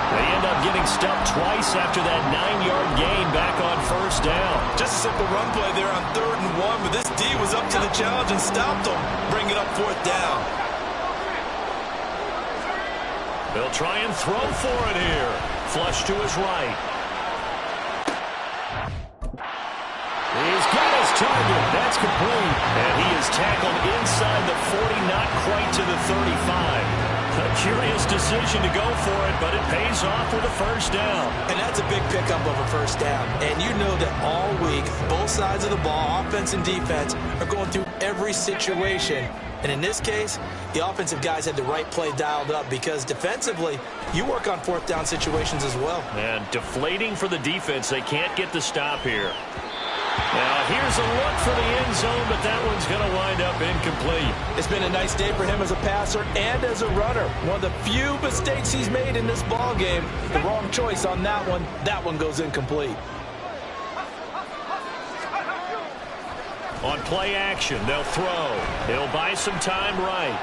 They end up getting stuffed twice after that 9-yard gain back on first down. Just a simple run play there on 3rd and 1, but this D was up to the challenge and stopped them. Bring it up 4th down. They'll try and throw for it here. Flush to his right. He's got his target. That's complete. And he is tackled inside the 40, not quite to the 35. A curious decision to go for it, but it pays off with a first down. And that's a big pickup of a first down. And you know that all week, both sides of the ball, offense and defense, are going through every situation. And in this case, the offensive guys had the right play dialed up because defensively, you work on 4th down situations as well. And deflating for the defense. They can't get the stop here. Now, here's a look for the end zone, but that one's going to wind up incomplete. It's been a nice day for him as a passer and as a runner. One of the few mistakes he's made in this ball game. The wrong choice on that one. That one goes incomplete. On play action, they'll throw. He'll buy some time right.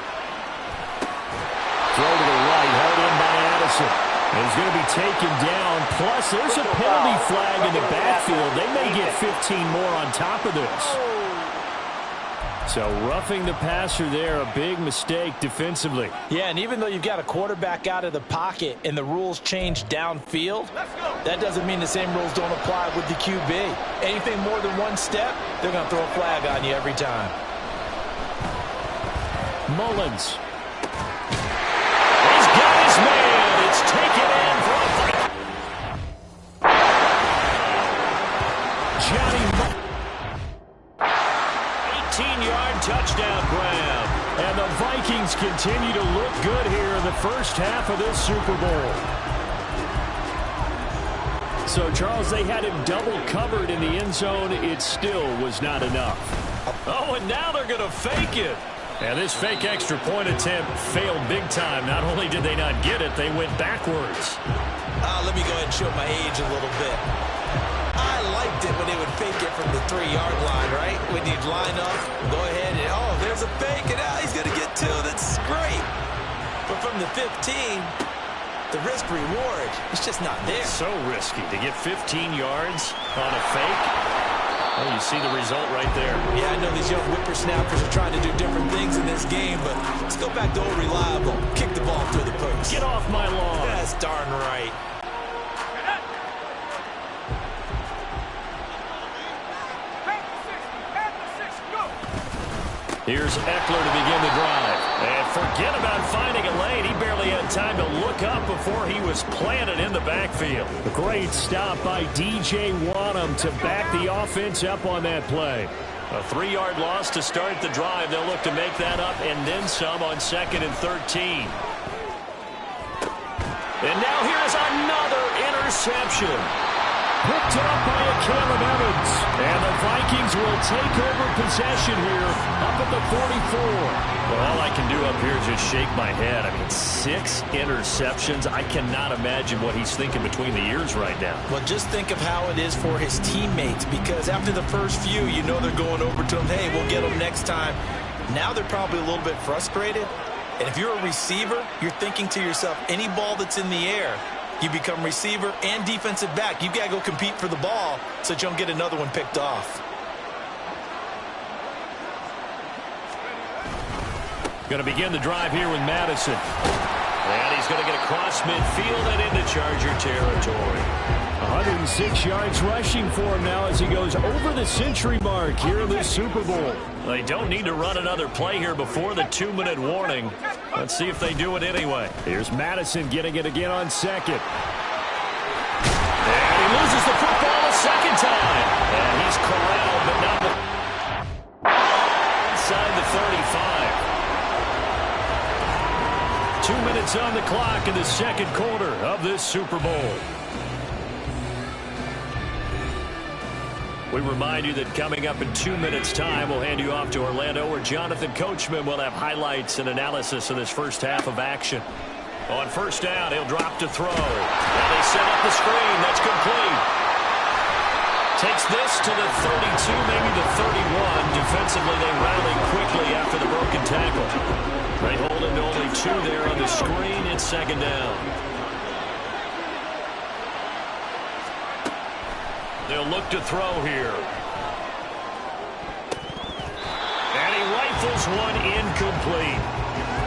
Throw to the right, held in by Addison. He's going to be taken down. Plus, there's a penalty flag in the backfield. They may get 15 more on top of this. So roughing the passer there, a big mistake defensively. Yeah, and even though you've got a quarterback out of the pocket and the rules change downfield, that doesn't mean the same rules don't apply with the QB. Anything more than one step, they're going to throw a flag on you every time. Mullins. He's got his man. It's taken in for a 15-yard touchdown grab. And the Vikings continue to look good here in the first half of this Super Bowl. So, Charles, they had him double covered in the end zone. It still was not enough. Oh, and now they're going to fake it. And this fake extra point attempt failed big time. Not only did they not get it, they went backwards. Let me go ahead and show my age a little bit. I liked it when they would fake it from the 3-yard line, right? When you'd line up, go ahead and, oh, there's a fake, and now he's going to get 2. That's great. But from the 15, the risk-reward is just not there. It's so risky to get 15 yards on a fake. Well, you see the result right there. Yeah, I know these young whippersnappers are trying to do different things in this game, but let's go back to old reliable. Kick the ball through the post. Get off my lawn. That's darn right. Here's Eckler to begin the drive. And forget about finding a lane. He barely had time to look up before he was planted in the backfield. A great stop by DJ Wanham to back the offense up on that play. A 3-yard loss to start the drive. They'll look to make that up and then some on 2nd and 13. And now here's another interception. Picked up by a Caleb Evans. And the Vikings will take over possession here up at the 44. Well, all I can do up here is just shake my head. I mean, 6 interceptions. I cannot imagine what he's thinking between the ears right now. Well, just think of how it is for his teammates, because after the first few, you know they're going over to him, hey, we'll get him next time. Now they're probably a little bit frustrated. And if you're a receiver, you're thinking to yourself, any ball that's in the air, you become receiver and defensive back. You've got to go compete for the ball so that you don't get another one picked off. Going to begin the drive here with Madison. And he's going to get across midfield and into Charger territory. 106 yards rushing for him now as he goes over the century mark here in the Super Bowl. They don't need to run another play here before the 2-minute warning. Let's see if they do it anyway. Here's Madison getting it again on 2nd. And he loses the football a second time. And he's corralled, but not inside the 35. 2 minutes on the clock in the second quarter of this Super Bowl. We remind you that coming up in 2 minutes' time, we'll hand you off to Orlando, where Jonathan Coachman will have highlights and analysis of this first half of action. On first down, he'll drop to throw. And they set up the screen. That's complete. Takes this to the 32, maybe the 31. Defensively, they rally quickly after the broken tackle. They hold him to only 2 there on the screen. It's 2nd down. They'll look to throw here. And he rifles one incomplete.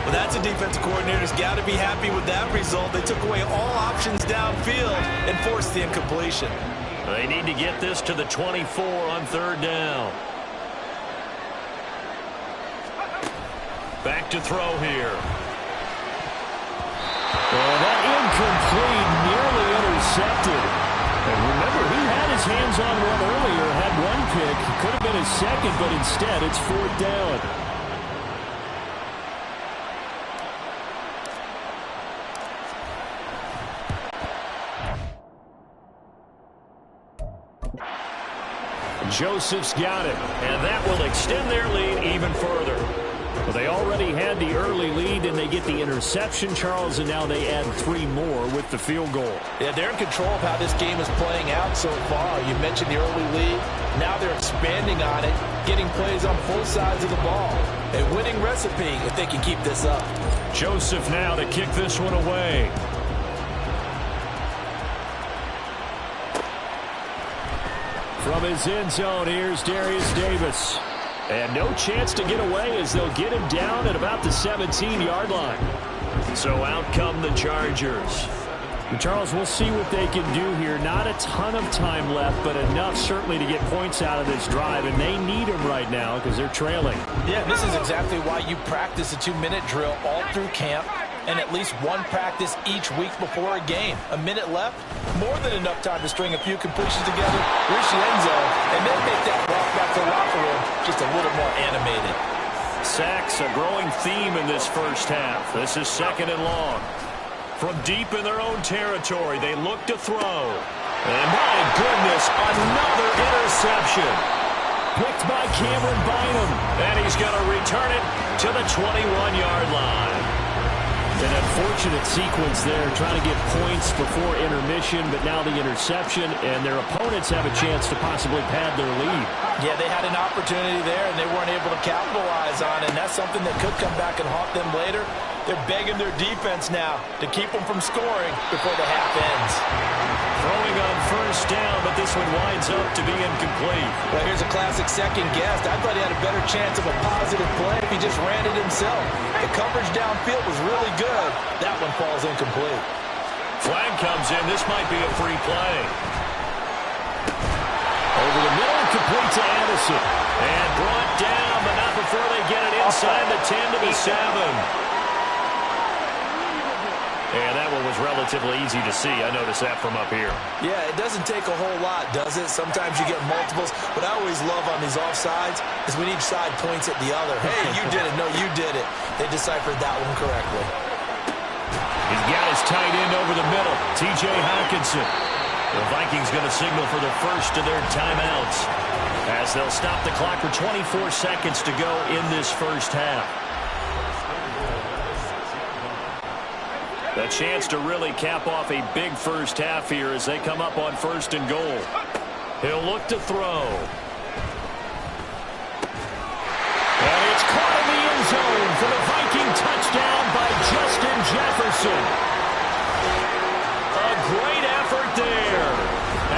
Well, that's a defensive coordinator's got to be happy with that result. They took away all options downfield and forced the incompletion. They need to get this to the 24 on 3rd down. Back to throw here. Oh, that incomplete, nearly intercepted. And remember, he had his hands on one earlier, had one pick. Could have been his second, but instead it's 4th down. Joseph's got it, and that will extend their lead even further. Well, they already had the early lead, and they get the interception, Charles, and now they add 3 more with the field goal. Yeah, they're in control of how this game is playing out so far. You mentioned the early lead. Now they're expanding on it, getting plays on both sides of the ball. A winning recipe if they can keep this up. Joseph now to kick this one away. From his end zone, here's Darius Davis. And no chance to get away as they'll get him down at about the 17-yard line. So out come the Chargers. And Charles, we'll see what they can do here. Not a ton of time left, but enough certainly to get points out of this drive. And they need them right now because they're trailing. Yeah, this is exactly why you practice a 2-minute drill all through camp and at least one practice each week before a game. A minute left, more than enough time to string a few completions together, reach the end zone, and then make that walk back left the locker room just a little more animated. Sacks, a growing theme in this first half. This is 2nd and long. From deep in their own territory, they look to throw. And my goodness, another interception. Picked by Cameron Bynum. And he's going to return it to the 21-yard line. An unfortunate sequence there, trying to get points before intermission, but now the interception, and their opponents have a chance to possibly pad their lead. Yeah, they had an opportunity there, and they weren't able to capitalize on it, and that's something that could come back and haunt them later. They're begging their defense now to keep them from scoring before the half ends. Throwing on first down, but this one winds up to be incomplete. Well, here's a classic second guess. I thought he had a better chance of a positive play if he just ran it himself. The coverage downfield was really good. That one falls incomplete. Flag comes in. This might be a free play. Over the middle, complete to Anderson. And brought down, but not before they get it inside the 10 to the 7. And that one was relatively easy to see. I noticed that from up here. Yeah, it doesn't take a whole lot, does it? Sometimes you get multiples. What I always love on these offsides is when each side points at the other. Hey, you did it. No, you did it. They deciphered that one correctly. He's got his tight end over the middle, T.J. Hockenson. The Vikings going to signal for the first of their timeouts as they'll stop the clock for 24 seconds to go in this first half. A chance to really cap off a big first half here as they come up on 1st and goal. He'll look to throw. And it's caught in the end zone for the Viking touchdown by Justin Jefferson. A great effort there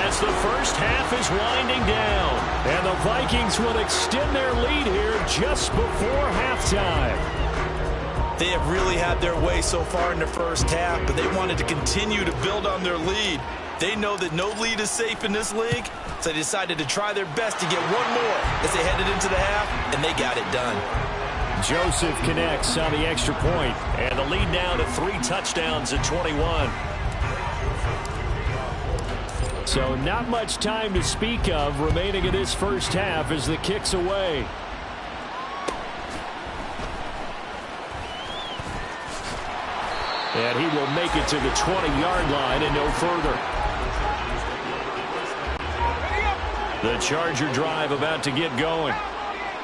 as the first half is winding down. And the Vikings will extend their lead here just before halftime. They have really had their way so far in the first half, but they wanted to continue to build on their lead. They know that no lead is safe in this league, so they decided to try their best to get one more as they headed into the half, and they got it done. Joseph connects on the extra point, and the lead now to 3 touchdowns at 21. So not much time to speak of remaining in this first half as the kick's away. And he will make it to the 20-yard line and no further. The Charger drive about to get going.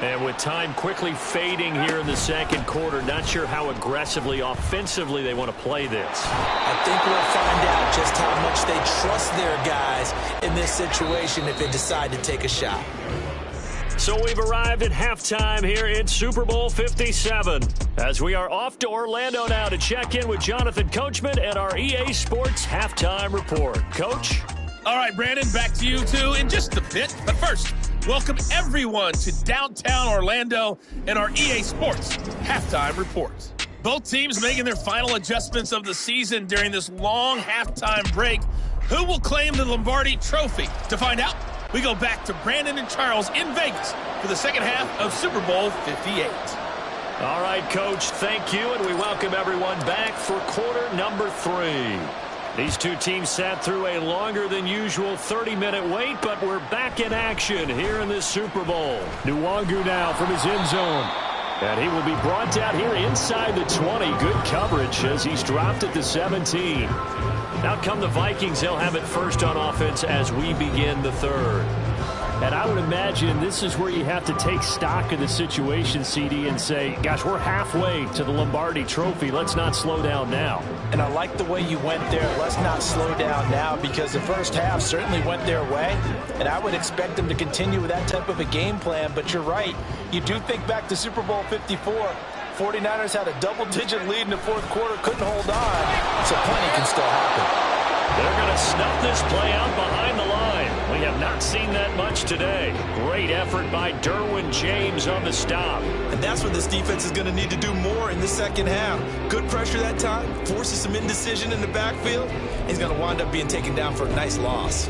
And with time quickly fading here in the second quarter, not sure how aggressively, offensively they want to play this. I think we'll find out just how much they trust their guys in this situation if they decide to take a shot. So we've arrived at halftime here in Super Bowl 57 as we are off to Orlando now to check in with Jonathan Coachman and our EA Sports Halftime Report. Coach? All right, Brandon, back to you two in just a bit. But first, welcome everyone to downtown Orlando and our EA Sports Halftime Report. Both teams making their final adjustments of the season during this long halftime break. Who will claim the Lombardi Trophy? To find out, we go back to Brandon and Charles in Vegas for the second half of Super Bowl 58. All right, Coach, thank you, and we welcome everyone back for quarter number 3. These two teams sat through a longer than usual 30-minute wait, but we're back in action here in this Super Bowl. Nwangu now from his end zone. And he will be brought down here inside the 20. Good coverage as he's dropped at the 17. Out come the Vikings. They'll have it first on offense as we begin the third. And I would imagine this is where you have to take stock of the situation, CD, and say, gosh, we're halfway to the Lombardi Trophy. Let's not slow down now. And I like the way you went there. Let's not slow down now because the first half certainly went their way. And I would expect them to continue with that type of a game plan. But you're right. You do think back to Super Bowl 54. 49ers had a double-digit lead in the fourth quarter, couldn't hold on. So plenty can still happen. They're going to snuff this play out behind the line. We have not seen that much today. Great effort by Derwin James on the stop. And that's what this defense is going to need to do more in the second half. Good pressure that time, forces some indecision in the backfield. He's going to wind up being taken down for a nice loss.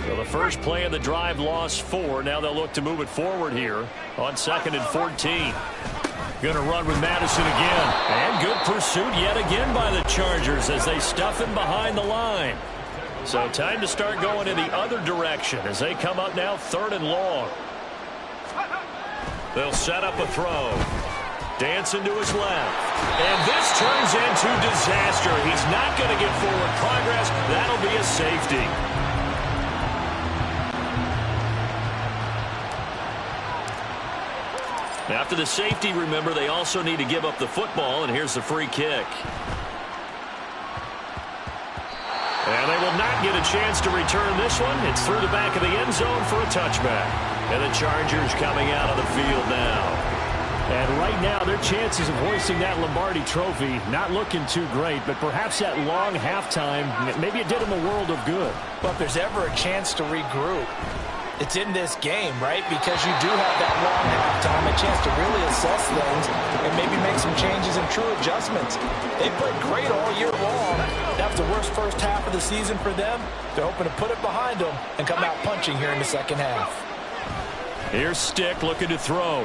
So the first play of the drive lost 4. Now they'll look to move it forward here on 2nd and 14. Going to run with Madison again. And good pursuit yet again by the Chargers as they stuff him behind the line. So time to start going in the other direction as they come up now 3rd and long. They'll set up a throw. Dancing to his left. And this turns into disaster. He's not going to get forward progress. That'll be a safety. After the safety, remember, they also need to give up the football, and here's the free kick. And they will not get a chance to return this one. It's through the back of the end zone for a touchback. And the Chargers coming out on the field now. And right now, their chances of hoisting that Lombardi trophy not looking too great, but perhaps that long halftime, maybe it did them a world of good. But if there's ever a chance to regroup, it's in this game, right? Because you do have that long halftime, a chance to really assess things and maybe make some changes and true adjustments. They played great all year long. That was the worst first half of the season for them. They're hoping to put it behind them and come out punching here in the second half. Here's Stick looking to throw.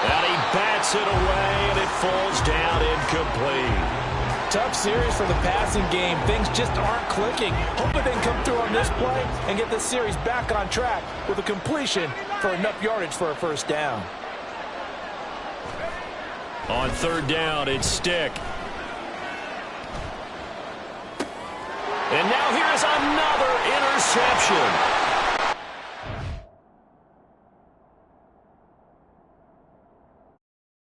And he bats it away, and it falls down incomplete. Tough series for the passing game. Things just aren't clicking. Hoping they can come through on this play and get this series back on track with a completion for enough yardage for a first down. On 3rd down, it's Stick. And now here's another interception.